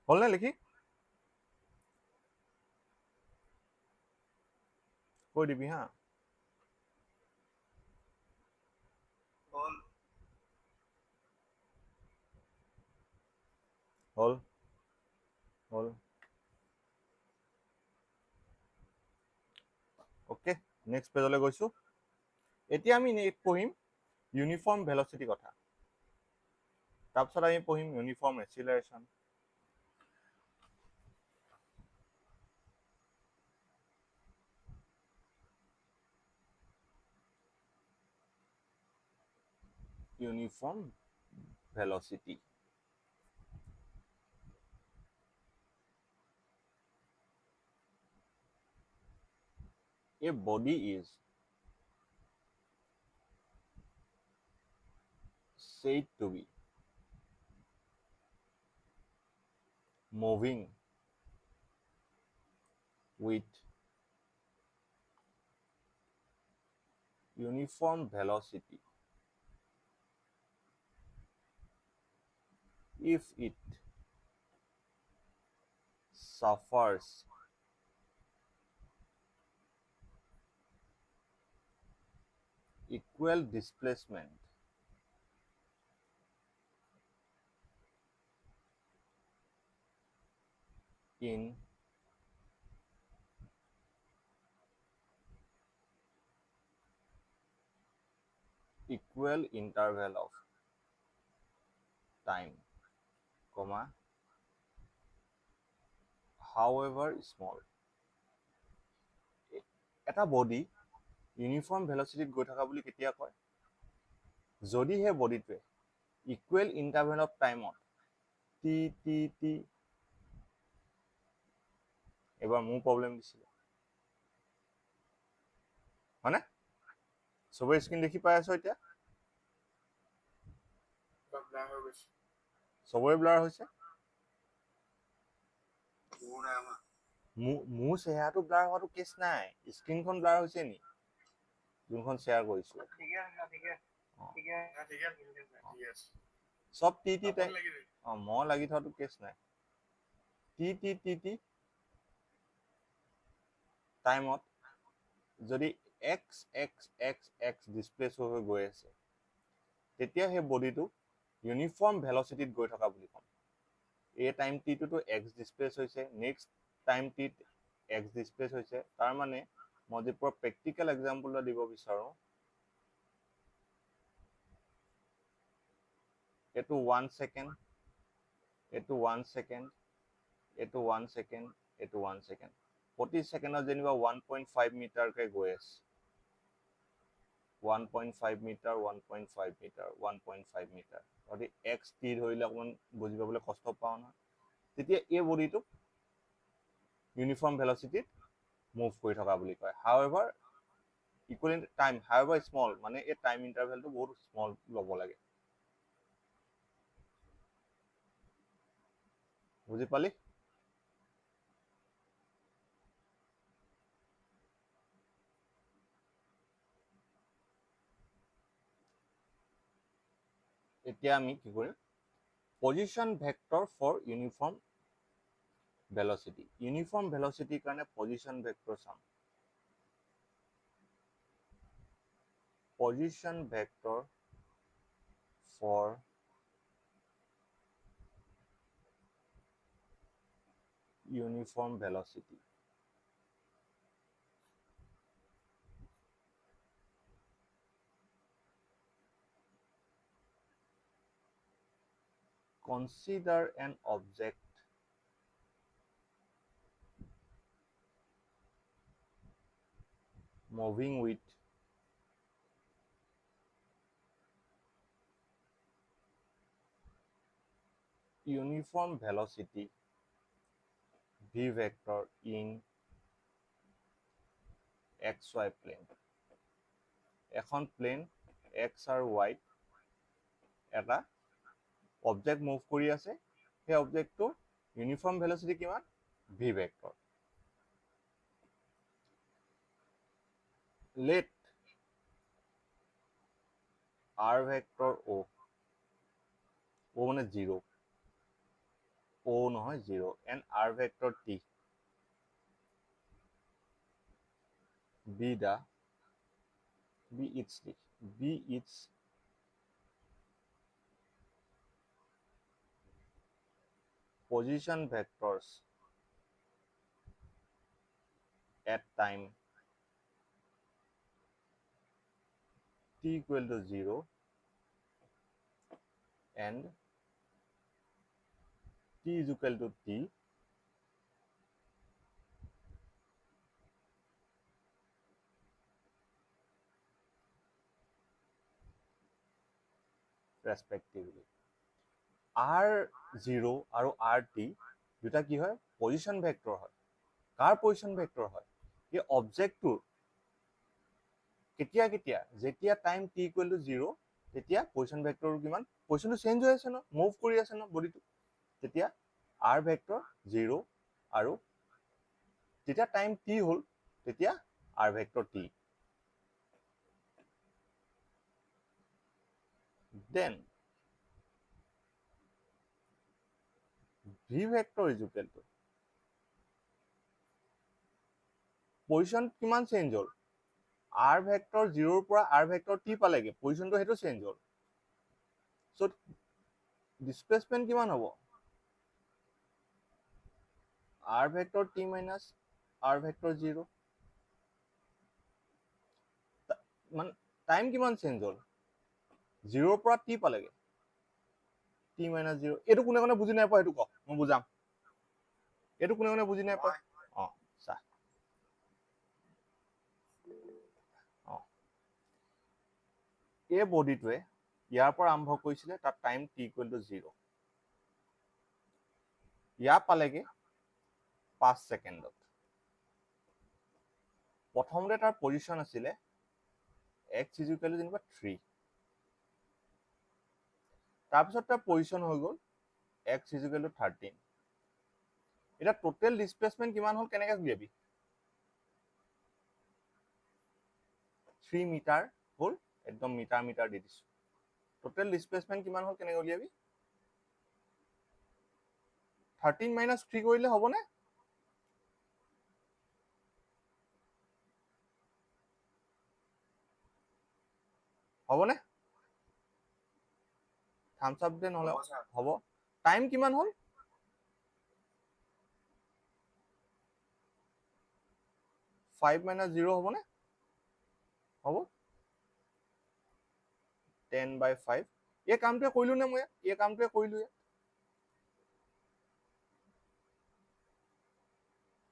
হল নে লিখি কৈ দিবি হা হল হল ওকে নেক্সট পেজলৈ গৈছো এতিয়া আমি পঢ়িম ইউনিফৰ্ম ভেলচিটি কথা তাৰপিছত আমি পঢ়িম uniform acceleration uniform velocity a body is said to be moving with uniform velocity if it suffers equal displacement in equal interval of time, comma, however small. এটা body uniform ভেলচিটিত গৈ থকা বুলি কেতিয়া কয় যদি হে বডিটোৱে ইকুৱেল ইণ্টাৰভেল অফ টাইমত T T T এবাৰ মোৰ প্ৰব্লেম দিছিলে হয়নে সবৰে স্ক্ৰীন দেখি পাই আছো এতিয়া সবৰে ব্লাৰ হৈছে মোৰ চেহাৰাটো ব্লাৰ হোৱাটো কেছ নাই স্ক্ৰীনখন ব্লাৰ হৈছে নি যোনখন শ্বেয়াৰ কৰিছো সব টি টি মই লাগি থোৱাটো কেছ নাই টি টি টি টি টাইমত যদি x x x x displace হৈ গৈ আছে তেতিয়া সেই বডিটো ইউনিফৰ্ম ভেলচিটিত গৈ থকা বুলি ক'ম এই টাইম টিটোতো এক্স ডিসপ্লেস হৈছে নেক্সট টাইম টিত এক্স ডিসপ্লেস হৈছে তাৰ মানে মই যে পুৰা প্ৰেক্টিকেল এক্সাম্পল এটা দিব বিচাৰো এটো 1 সেকেন্ড এটো 1 সেকেন্ড এটো 1 সেকেন্ড এটো 1 সেকেন্ড প্ৰতি সেকেন্ডত যেনিবা 1.5 মিটাৰ কে গৈ আছে 1.5 মিটাৰ 1.5 মিটাৰ 1.5 মিটাৰ যদি x t ধৰিলে অকমান বুজি পাবলৈ কষ্ট পাও না তেতিয়া এই বডিটো ইউনিফৰ্ম ভেলচিটিত মুভ কৰি থকা বুলি কয় হাউএভাৰ ইকুৱেল টাইম হাউএভাৰ স্মল মানে এই টাইম ইন্টাৰভেলটো বহুত স্মল ল'ব লাগে বুজি পালি? এতিয়া আমি কি কৰিম? Position vector for uniform velocity. Uniform ভেলচিটিৰ কাৰণে পজিশন ভেক্টৰ চাম। Position vector for uniform velocity. Consider an object moving with uniform velocity v vector in xy plane. এখন প্লেন x আৰু y এটা অবজেক্ট মুভ কৰি আছে, সেই অবজেক্টটো ইউনিফৰ্ম ভেলচিটি কিমান? v vector. let r vector o, o মানে 0, o নহয় 0, and r vector t be its position vectors at time t equal to 0 and t is equal to t respectively. R0 আৰু RT দুটা কি হয়? Position vector হয়। কাৰ position vector হয়? এই অবজেক্টটোৰ কেতিয়া কেতিয়া, যেতিয়া টাইম t ইকুৱেল টু 0, তেতিয়া পজিশন ভেক্টৰ কিমান? পজিশনটো চেঞ্জ হৈ আছে ন, মুভ কৰি আছে ন বডিটো, তেতিয়া r ভেক্টৰ 0 আৰু যেতিয়া টাইম t হ'ল তেতিয়া r vector t। Then v vector is equal to position কিমান চেঞ্জ হ'ল? r ভেক্টৰ 0ৰ পৰা r ভেক্টৰ t পালেগে, পজিশনটো সেইটো চেঞ্জ হ'ল। চ' ডিসপ্লেসমেন্ট কিমান হ'ব? r vector t minus r vector 0। মানে টাইম কিমান চেঞ্জ হ'ল? 0ৰ পৰা t পালেগে, t মাইনাছ 0। এইটো কোনে কোনে বুজি নাই পোৱা সেইটো কওক, মই বুজাম। এইটো কোনে কোনে বুজি নাই পোৱা? চা এই বডিটোৱে ইয়াৰ পৰা আৰম্ভ কৰিছিলে, তাত টাইম t ইকুৱেল টু 0, ইয়াৰ পালেগে 5 ছেকেণ্ডত। প্ৰথমতে তাৰ পজিশন আছিলে x ইজ ইকুৱেল টু যেনিবা 3, তাৰপিছত তাৰ পজিশন হৈ গ'ল x ইজ ইকুৱেল টু 13। এটা টোটেল ডিসপ্লেসমেন্ট কিমান হ'ল কেনেকৈ উলিয়াবি? 3 মিটাৰ হ'ল, একদম মিটাৰ মিটাৰ দি দিছো। টোটেল ডিসপ্লেসমেন্ট কিমান হ'ল কেনেকৈ উলিয়াবি? 13 মাইনাছ 3 কৰিলে হ'বনে? হ'বনে? থামস আপ দে নহ'লে হ'ব। টাইম কিমান হ'ল? 5 মাইনাছ 0 হ'বনে? হ'ব। 10/5। এই কামটোৱে কৰিলো নে মই? এই কামটোৱে কৰিলো।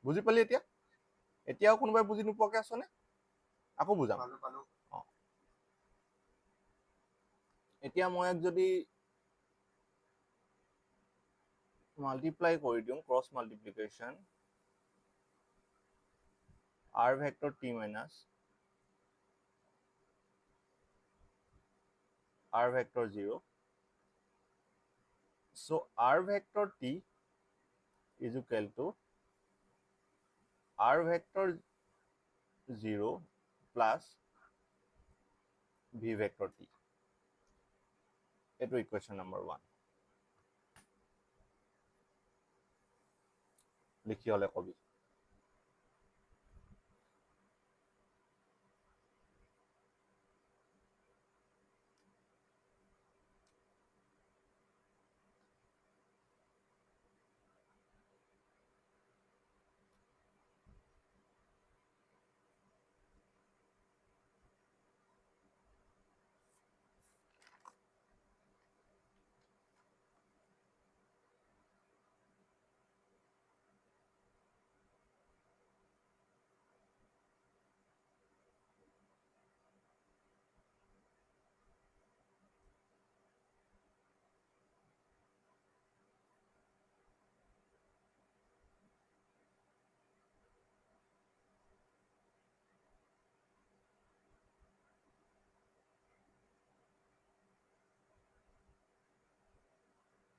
বুজি পালি এতিয়া? এতিয়াও কোনোবাই বুজি নোপোৱাকে আছনে? আকৌ বুজাম। এতিয়া মই যদি মাল্টিপ্লাই কৰি দিওঁ, cross multiplication, r vector t minus r vector 0, so r vector t is equal to r vector 0 plus v vector t. এইটো ইকুৱেশ্যন নম্বৰ 1 লিখি হলে কবি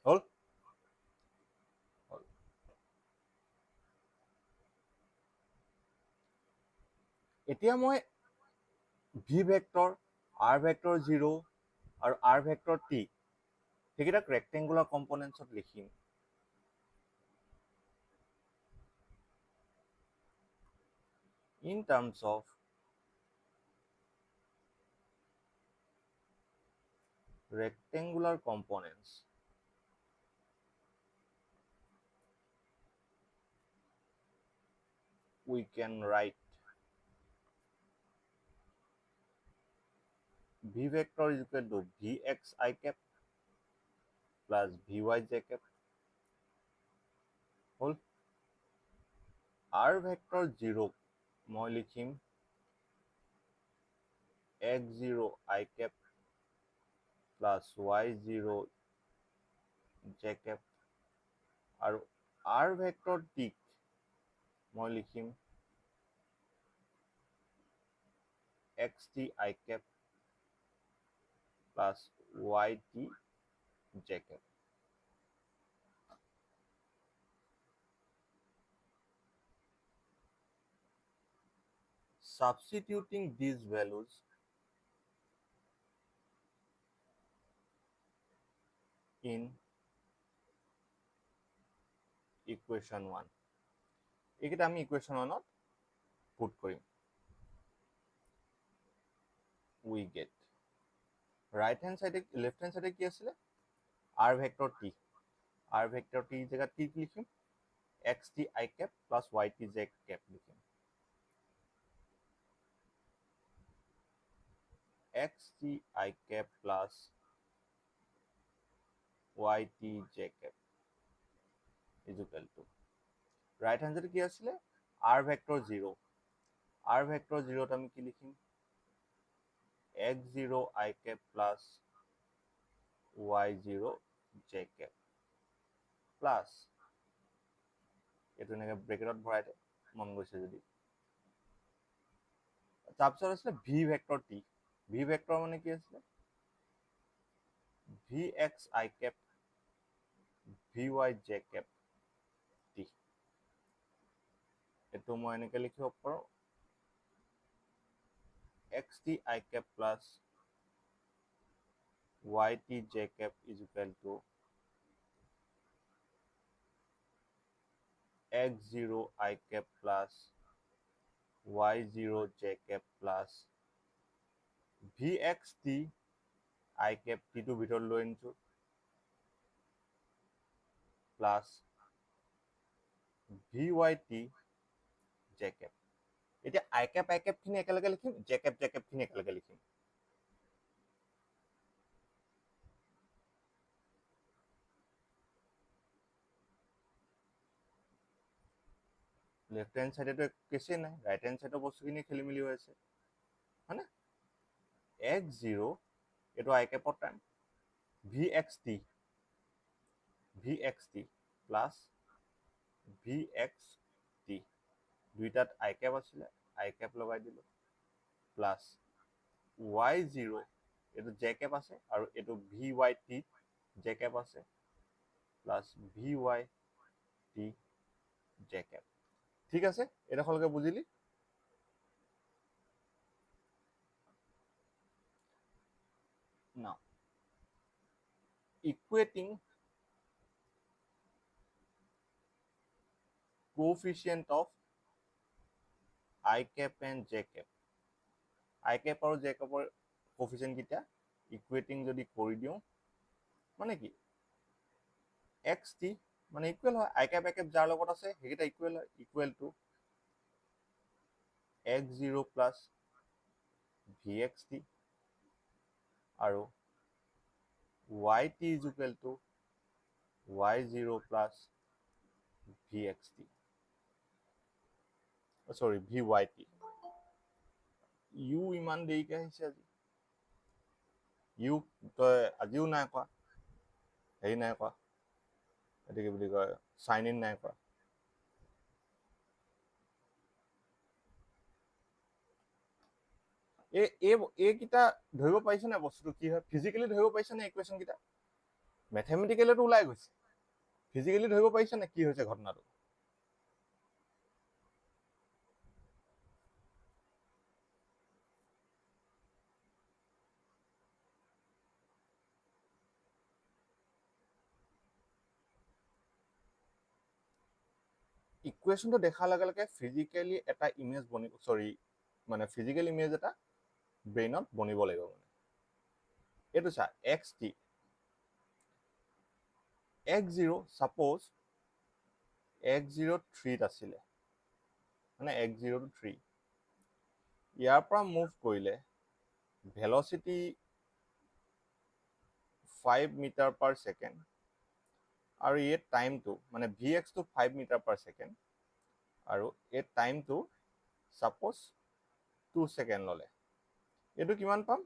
হল এতিয়া মই v ভেক্টৰ r ভেক্টৰ 0 আৰু r ভেক্টৰ t সেইকেইটাক ৰেক্টেংগুলাৰ কম্পনেণ্টছত লিখিম in terms of rectangular components. We can write v vector is equal to vx I cap plus vy j cap whole r vector 0 মই লিখিম x0 I cap plus y0 j cap আৰু r vector t মই লিখিম xt I cap plus yt j cap substituting these values in equation 1 এইকেইটা আমি equation 1 put কৰিম we get right hand side left hand side কি আছিলে r vector t জেগাত t লিখিম xt I cap plus yt j cap লিখিম xt I cap plus yt j cap is equal to right hand side কি আছিলে r vector 0 ত আমি কি লিখিম x0 I cap plus y0 j cap plus এইটো এনেকৈ ব্ৰেকেটত ভৰাই দে মন গৈছে যদি তাৰপিছত আছিলে v vector t v vector মানে কি আছিলে vx I cap vy j cap t এইটো মই এনেকৈ লিখিব পাৰোঁ xt I cap plus yt j cap is equal to x0 I cap plus y0 j cap plus vxt I cap t to ভিতৰত লৈ আনিছো plus vyt j cap এতিয়া I cap খিনি একেলগে লিখিম j cap খিনি একেলগে লিখিম লেফট হ্যান্ড সাইডে তো কেসে নাই রাইট হ্যান্ড সাইডৰ বস্তুখিনি খেলি মেলি হৈ আছে হয়নে x0 এইটো I cap ৰ time vxt plus vxt দুইটাত I cap আছিলে I cap লগাই দিলো প্লাস y0 এইটো j cap আছে আৰু এইটো vyt j cap আছে প্লাস vyt জে কেপ ঠিক আছে এডোখৰলৈকে বুজিলি now equating coefficient of I cap and J cap I cap আৰু J cap ৰ coefficient কিটা equating যদি কৰি দিও মানে কি xt মানে ইকুৱেল হয় I cap যাৰ লগত আছে হেকিটা ইকুৱেল হয় equal to x0 plus vxt আৰু yt is equal to y0 plus vxt sorry vyt u ইমান দেৰিকে আহিছে আজি ইউ তই আজিও নাই কোৱা হেৰি নাই কোৱা এটো কি বুলি কয় সাইন ইন নাই কোৱা এই কিটা ধৰিব পাৰিছ না বস্তুটো কি হয় ফিজিক্যালি ধৰিব পাৰিছ না ইকুৱেশন কিটা ম্যাথমেটিক্যালি তো ওলাই গৈছে ফিজিক্যালি ধৰিব পাৰিছ না কি হৈছে ঘটনাটো ইকুৱেশনটো দেখাৰ লগে লগে ফিজিক্যালি এটা ইমেজ বনি সৰি মানে ফিজিক্যাল ইমেজ এটা ব্ৰেইনত বনিব লাগিব মানে এটো চা xt x0 suppose x0 3 আছিলে মানে x0 to 3 ইয়াৰ পৰা মুভ কৰিলে ভেলোচিটি 5 মিটাৰ পাৰ সেকেন্ড আৰু এই টাইমটো মানে vx to 5 metre per second আৰু এই টাইমটো সাপোজ 2 সেকেন্ড ললে এটো কিমান পাম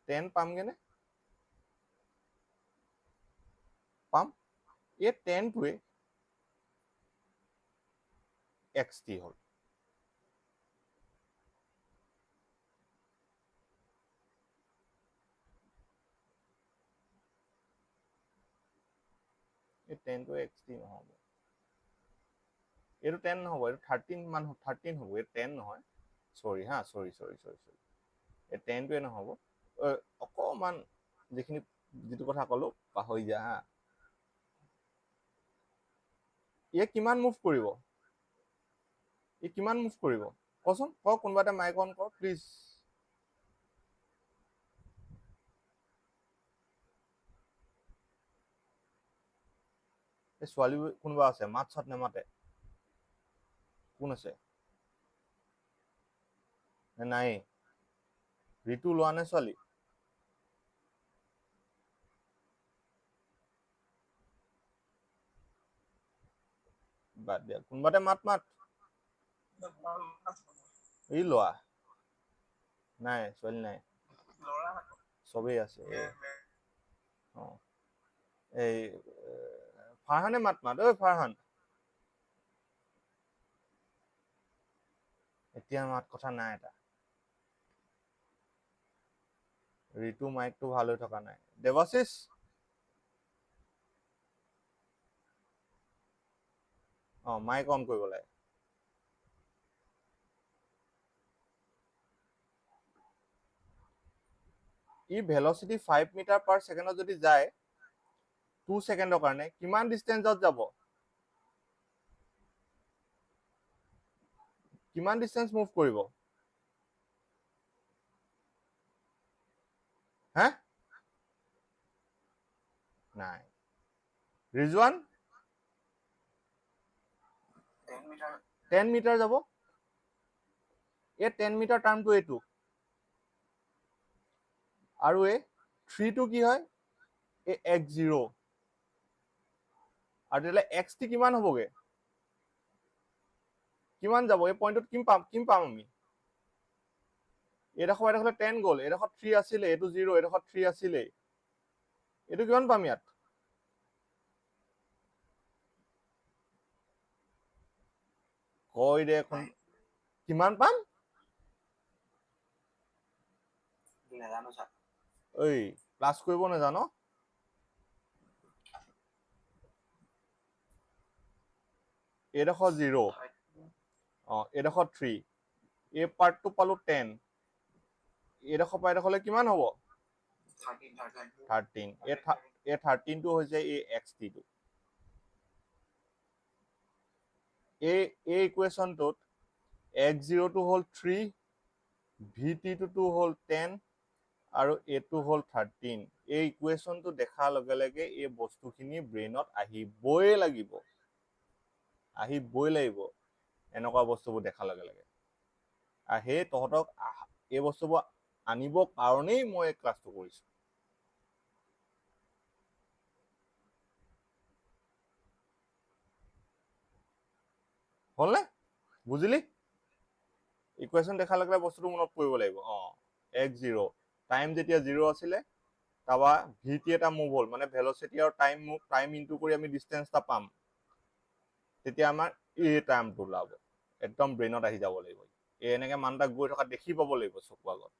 10 পামগেনে পাম এই 10 টোৱে xt হল এই 10 টো xt নহব এটো 10 নহব এটো 13 মান 13 হ'ব এ 10 নহয় সৰি হা সৰি এ 10 টোৱে নহব অকমান যিখিনি যেটো কথা কলো পাহৰি যা হা ইয়ে কিমান মুভ কৰিব ই কিমান মুভ কৰিব কচোন ক কোনবা এটা মাইক অন কৰ প্লিজ এই ছোৱালী কোনবা আছে মাত ছাত নেমাতে কোন আছে নাই ঋতু লোৱা নে ছোৱালী বাদ দিয়া কোনবাতে মাত এই লোৱা নাই ছোৱালী নাই সবেই আছে এই ফাৰহানে মাত ঐ ফাৰহান এতিয়া মাত কথা নাই এটা ঋতু মাইকটো ভাল হৈ থকা নাই দেৱাশিষ মাইক অন কৰিব লাগে ই ভেলোচিটি 5 মিটাৰ পাৰ সেকেন্ডত যদি যায় 2 সেকেন্ডৰ কাৰণে কিমান ডিসটেন্সত যাব কিমান ডিসটেন্স মুভ কৰিব হা নাই ৰিজৱান 10 মিটাৰ যাব এই 10 মিটাৰ টাৰ্মটো এইটো আৰু এই 3 টো কি হয় এই x0 আৰু তেলে xt কিমান হ'বগে কিমান যাব এই পইণ্টত কিম পাম আমি এডোখৰ 10 গ'ল এডোখৰ 3 আছিলে এটো 0 এডোখৰ 3 আছিলে এটো কিমান পাম ইয়াত কই দে এখন কিমান পাম নাজানো স্যার ঐ ক্লাস কৰিব নাজানো এইডোখৰ 0 এইডোখৰ 3 এই পাৰ্টটো পালো 10 এইডোখৰ পৰা এইডোখৰলৈ কিমান হ'ব 13 এই 13 টো হৈছে এই xt টো এই ইকুৱেশ্যনটোত x0 টো হ'ল 3 vt টো হ'ল 10 আৰু এইটো হ'ল 13 এই ইকুৱেশ্যনটো দেখাৰ লগে লগে এই বস্তুখিনি ব্ৰেইনত আহিবই লাগিব এনেকুৱা বস্তুবোৰ দেখাৰ লগে লগে আৰু সেই তহঁতক এই বস্তুবোৰ আনিবৰ কাৰণেই মই এই ক্লাছটো কৰিছো হ'লনে বুজিলি ইকুৱেশ্যন দেখাৰ লগে লগে বস্তুটো মনত পৰিব লাগিব x0 টাইম যেতিয়া 0 আছিলে তাৰপৰা vt এটা মুভ হ'ল মানে ভেলচিটি আৰু টাইম ইনটু কৰি আমি ডিষ্টেন্স এটা পাম তেতিয়া আমাৰ এই টাইমটো ওলাব একদম ব্ৰেইনত আহি যাব লাগিব এনেকে মান এটা গৈ থকা দেখি পাব লাগিব চকু আগত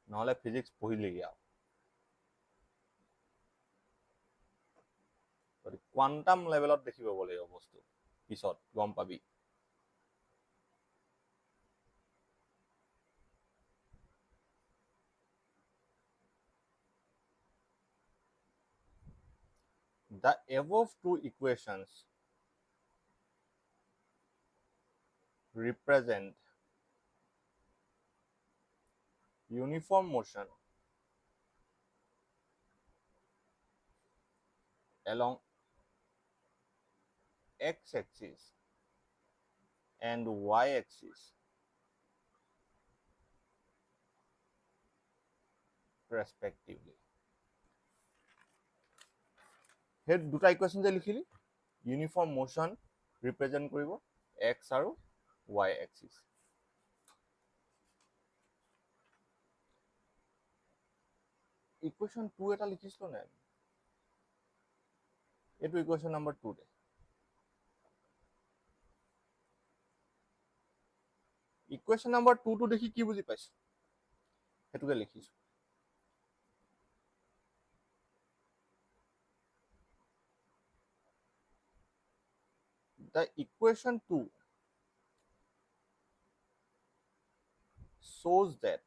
নহলে ফিজিক্স পঢ়িলেগে আৰু কোৱান্টাম লেভেলত দেখি পাব লাগিব বস্তু পিছত গম পাবি The above two equations represent uniform motion along x-axis and y-axis respectively. সেই দুটা ইকুৱেশ্যন যে লিখিলি ইউনিফৰ্ম মোশ্যন ৰিপ্ৰেজেণ্ট কৰিব x আৰু y এক্সিছ ইকুৱেশ্যন 2 এটা লিখিছিলো নাই এইটো ইকুৱেশ্যন নম্বৰ 2 দে ইকুৱেশ্যন নম্বৰ 2 টো দেখি কি বুজি পাইছো সেইটোকে লিখিছো The equation 2 shows that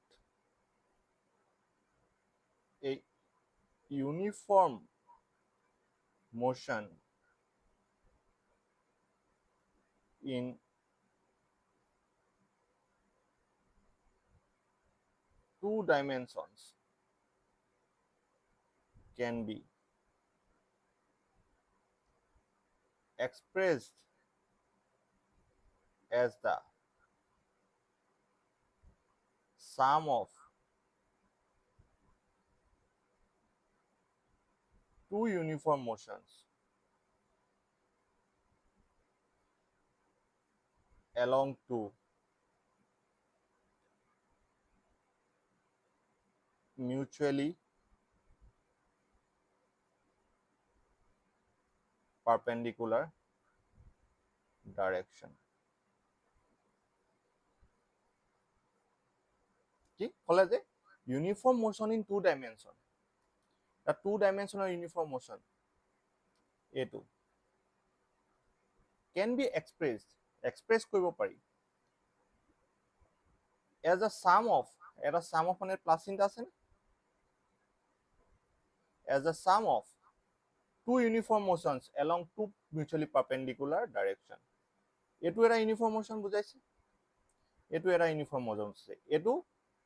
a uniform motion in two dimensions can be expressed as the sum of two uniform motions along two mutually perpendicular direction. কি কলে যে uniform motion in two dimension the two ডাইমেনশ্যনৰ uniform motion এইটো can B express কৰিব পাৰি as a sum of মানে plus চিন্তা আছে as a sum of two uniform motions along two mutually perpendicular direction এইটো এটা ইউনিফৰ্ম মোশ্যন বুজাইছে এইটো এটা ইউনিফৰ্ম মোশ্যন আছে এইটো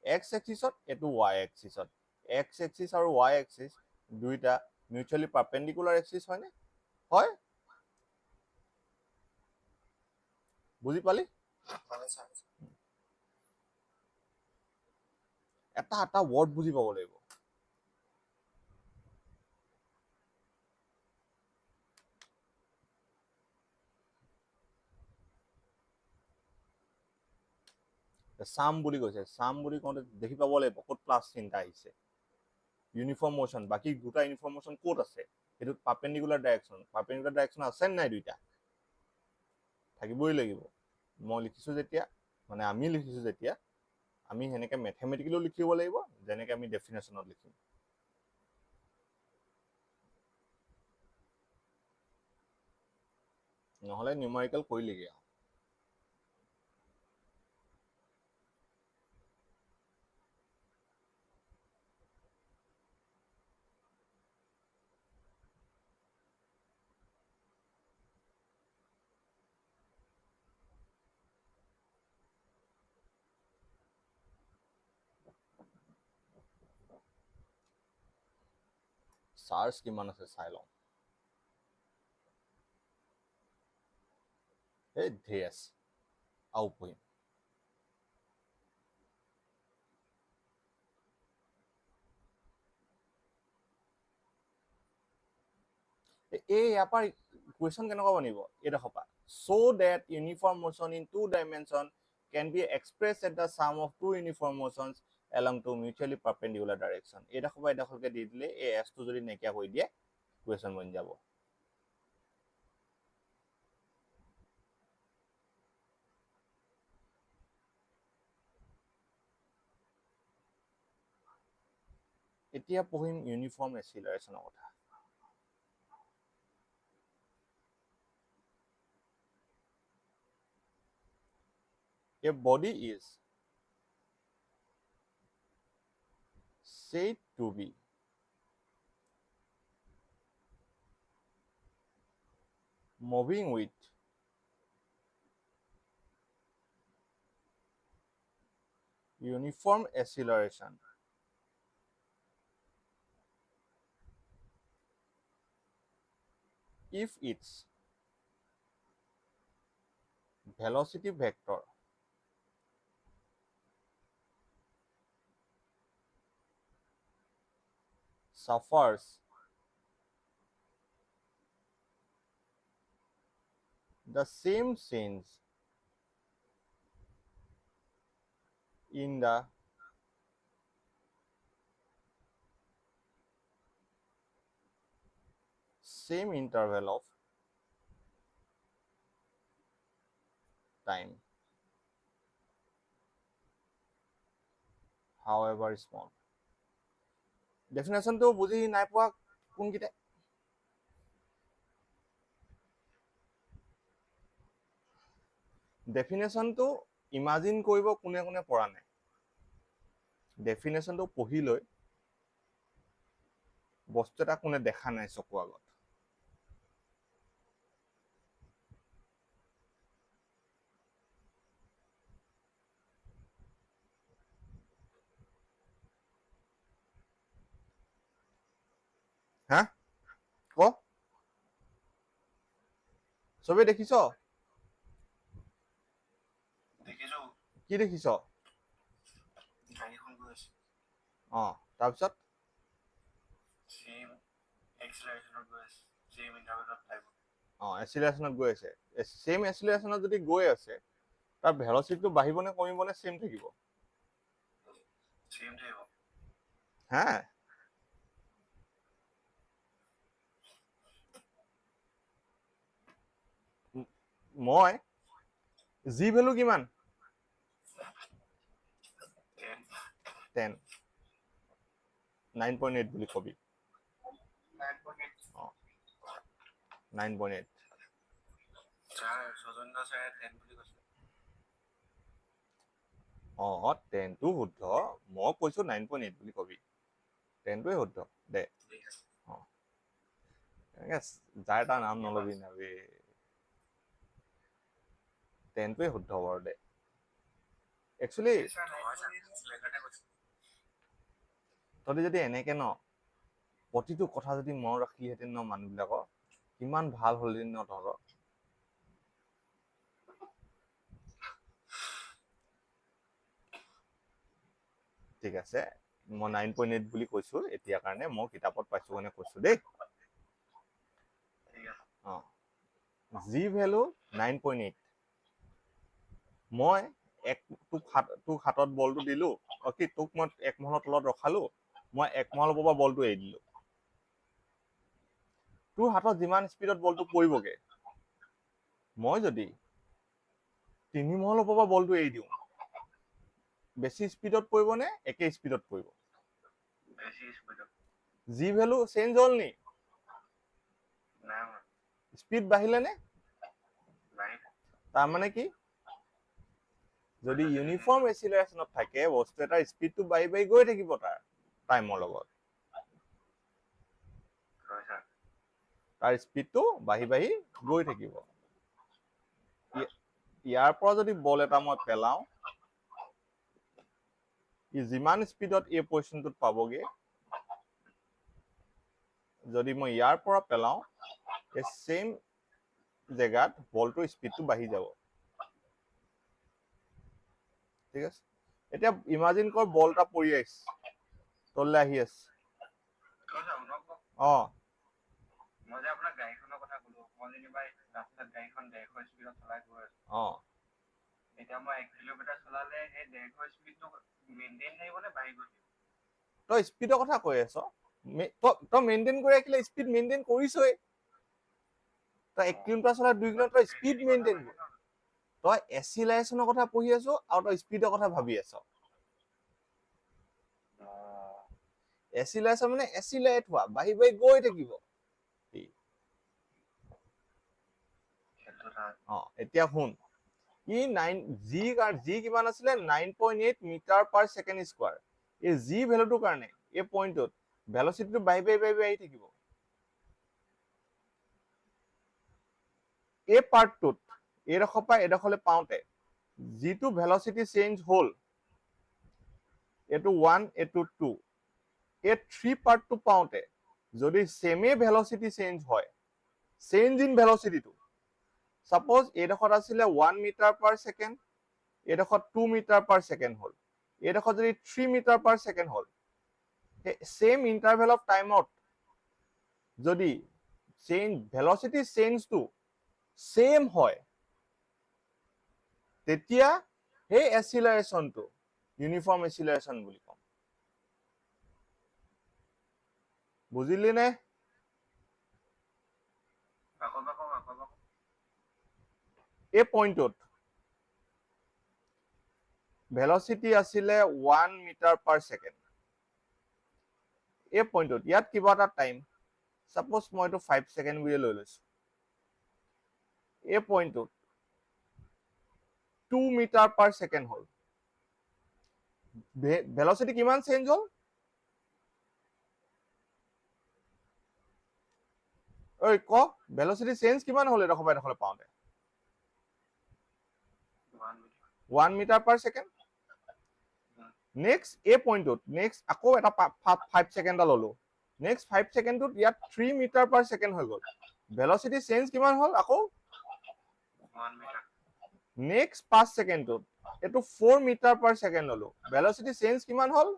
এক্স এক্সিছত এইটো ৱাই এক্সিছত এক্স এক্সিছ আৰু ৱাই এক্সিছ দুইটা মিউচুৱেলি পাৰপেণ্ডিকুলাৰ এক্সিছ হয়নে হয় বুজি পালি এটা এটা ৱৰ্ড বুজি পাব লাগিব সাম বুলি কৈছে সাম বুলি কওঁতে দেখি পাব লাগিব ক'ত প্লাছ চিন্তা আহিছে ইউনিফৰ্ম মোশ্যন বাকি দুটা ইউনিফৰ্ম মোশ্যন ক'ত আছে এইটো পাৰপেণ্ডিকুলাৰ ডাইৰেকশ্যন আছে নাই দুইটা থাকিবই লাগিব মই লিখিছো যেতিয়া মানে আমি লিখিছো যেতিয়া আমি হেনেকে মেথমেটিকেলিও লিখিব লাগিব যেনেকে আমি ডেফিনেশ্যনত লিখিম নহলে নিউমাৰিকেল কৰিলেগে আৰু চাৰ্জ কিমান আছে চাই লওঁ এই ধেৰ আছে আৰু পঢ়িম এই ইয়াৰ পৰা কুৱেশ্যন কেনেকুৱা বনিব এইডোখৰ পৰা so that uniform motion in two dimension can be expressed at the sum of two uniform motions along two mutually perpendicular direction এইডোখৰ পৰা এইডোখৰকে দি দিলে এই s টো যদি নাইকিয়া কৰি দিয়ে কুৱেশ্যন বনি যাব এতিয়া পঢ়িম ইউনিফৰ্ম এচিলাৰেশ্যনৰ কথা A body is said to be moving with uniform acceleration if its velocity vector suffers the same change in the same interval of time however small definition to বুজি নাই পোৱা কোনকিটা definition to imagine কৰিব কোনে কোনে পৰা নাই definition to পঢ়ি লৈ বস্তু এটা কোনে দেখা নাই চকু আগত হা ক সবে দেখিছ দেখিছো কি দেখিছ গাড়ীখন গৈ আছে তাৰপিছত চেম এক্সেলাৰেশ্যনত গৈ আছে চেম ইণ্টাৰভেলত টাইপ এচিলেৰেশ্যনত গৈ আছে চেম এচিলেৰেশ্যনত যদি গৈ আছে তাৰ ভেলচিটিটো বাঢ়িব নে কমিব নে চেম থাকিব চেম থাকিব হা মই জি ভ্যালু কিমান 10 9.8 বুলি কবি 9.8 ছজন্য ছাৰে 10 বুলি কৈছে 10 টো শুদ্ধ মই কৈছো 9.8 বুলি কবি 10 টোৱে শুদ্ধ দে যাৰ তাৰ নাম নলবি না বে 10 টোৱে শুদ্ধ বাৰু দে একচুয়ালি তহঁতি যদি এনেকে ন প্ৰতিটো কথা যদি মনত ৰাখিহেঁতেন ন মানুহবিলাকৰ কিমান ভাল হ'লহেঁতেন ন তহঁতৰ ঠিক আছে মই 9.8 বুলি কৈছো এতিয়া কাৰণে মই কিতাপত পাইছো কাৰণে কৈছো দেই জি ভ্যালু 9.8 মই তোক হাতত বলটো দিলো কি তোক মই এক মহলৰ তলত ৰখালো মই এক মহলৰ পৰা বলটো এৰি দিলো তোৰ হাতত যিমান স্পীডত বলটো পৰিবগে মই যদি 3 মহলৰ পৰা বলটো এৰি দিওঁ বেছি স্পীডত পৰিব নে একে স্পীডত পৰিব বেছি স্পীডত জি ভ্যালু চেঞ্জ হ'ল নি নাই স্পীড বাঢ়িলে নে তাৰমানে কি যদি ইউনিফৰ্ম এচিলাৰেশ্যনত থাকে বস্তু এটাৰ স্পীডটো বাঢ়ি বাঢ়ি গৈ থাকিব তাৰ টাইমৰ লগত হয় ছাৰ তাৰ স্পীডটো বাঢ়ি বাঢ়ি গৈ থাকিব ইয়াৰ পৰা যদি বল এটা মই পেলাওঁ ই যিমান স্পীডত এই পজিশ্যনটোত পাবগে যদি মই ইয়াৰ পৰা পেলাওঁ এই সেম জেগাত বলটোৰ স্পীডটো বাঢ়ি যাব ঠিক আছে এতিয়া ইমাজিন কৰ বল এটা পৰি আহিছে তললৈ আহি আছে হয় ছাৰ শুনক অ মই যে আপোনাক গাড়ীখনৰ কথা ক'লো মই যেনিবা ৰাস্তাত গাড়ীখন 150 স্পীডত চলাই গৈ আছো অ এতিয়া মই 1 কিলোমিটাৰ চলালে সেই 150 স্পীডটো মেইনটেইন থাকিব নে বাঢ়ি গৈ থাকিব তই স্পীডৰ কথা কৈ আছ তই মেইনটেইন কৰি ৰাখিলে স্পীড মেইনটেইন কৰিছই তই 1 কিলোমিটাৰ চলাই 2 কিলোমিটাৰ স্পীড মেইনটেইন কৰ তই এচিলাৰেশ্যনৰ কথা পঢ়ি আছ আৰু তই স্পীডৰ কথা ভাবি আছ এচিলাৰেশ্যন মানে এচিলাৰেট হোৱা বাঢ়ি বাঢ়ি গৈ থাকিব এতিয়া শুন ই জি কিমান আছিলে 9.8 মিটাৰ পাৰ ছেকেণ্ড স্কোৱাৰ এই জি ভেলুটোৰ কাৰণে এই পইণ্টটোত ভেলচিটিটো বাঢ়ি বাঢ়ি বাঢ়ি আহি থাকিব এই পাৰ্টটোত এইডোখৰ পৰা এইডোখৰলৈ পাওঁতে যিটো ভেলচিটি চেঞ্জ হ'ল এইটো 1 এইটো 2 এই 3 পাৰ্টটো পাওঁতে যদি সেমে ভেলচিটি চেঞ্জ হয় চেঞ্জ ইন ভেলচিটিটো সাপোজ এইডোখৰত আছিলে 1 মিটাৰ পাৰ ছেকেণ্ড এইডোখৰত 2 মিটাৰ পাৰ ছেকেণ্ড হ'ল এইডোখৰত যদি 3 মিটাৰ পাৰ ছেকেণ্ড হ'ল সেম ইণ্টাৰভেল অফ টাইমত যদি চেঞ্জ ভেলচিটি চেঞ্জটো সেম হয় তেতিয়া সেই এচিলাৰেশ্যনটো ইউনিফৰ্ম এচিলাৰেশ্যন বুলি কম বুজিলি নে এই পইণ্টটোত ভেলচিটি আছিলে 1 মিটাৰ পাৰ ছেকেণ্ড এই পইণ্টটোত ইয়াত কিবা এটা টাইম সাপোজ মই এইটো 5 ছেকেণ্ড বুলি লৈ লৈছো এই পইণ্টটোত 2 মিটাৰ পাৰ ছেকেণ্ড হ'ল ভেলচিটি কিমান চেঞ্জ হ'ল ঐ ক ভেলচিটি চেঞ্জ কিমান হ'ল এডোখৰ পৰা এডোখৰলৈ পাওঁতে 1 মিটাৰ পাৰ ছেকেণ্ড নেক্সট এই পইণ্টটোত নেক্সট আকৌ এটা 5 ছেকেণ্ড এটা ললো নেক্সট 5 ছেকেণ্ডটোত ইয়াত 3 মিটাৰ পাৰ ছেকেণ্ড হৈ গ'ল ভেলচিটি চেঞ্জ কিমান হ'ল আকৌ 1 মিটাৰ নেক্সট 5 ছেকেণ্ডটোত এইটো 4 মিটাৰ পাৰ ছেকেণ্ড ললো ভেলচিটি চেঞ্জ কিমান হ'ল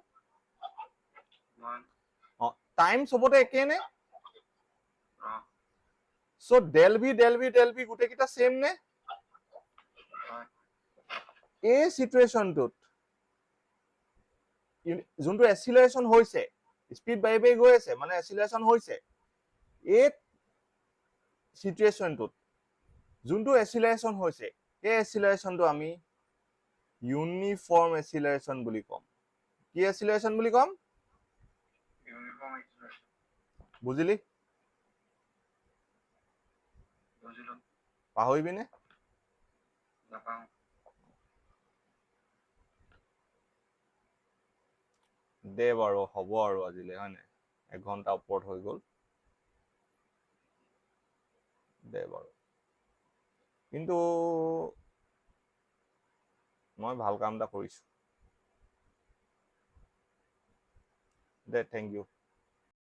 1 টাইম চবতে একে নে সো ডেল ভি গোটেইকেইটা সেম নে এই সিচুৱেশ্যনটোত যোনটো এচিলাৰেশ্যন হৈছে স্পীড বাঢ়ি বাঢ়ি গৈ আছে মানে এচিলাৰেশ্যন হৈছে এই সিচুৱেশ্যনটোত যোনটো এচিলাৰেশ্যন হৈছে এই এচিলাৰেশ্যনটো আমি ইউনিফৰ্ম এচিলাৰেশ্যন বুলি কম কি এচিলাৰেশ্যন বুলি কম ইউনিফৰ্ম এক্সিলাৰেশ্যন বুজিলি বুজিলো পাহৰিবি নে নাপাওঁ দে বাৰু হ'ব আৰু আজিলে হয় নাই 1 ঘণ্টা ওপৰত হৈ গ'ল দে বাৰু কিন্তু মই ভাল কাম এটা কৰিছো দে থেংক ইউ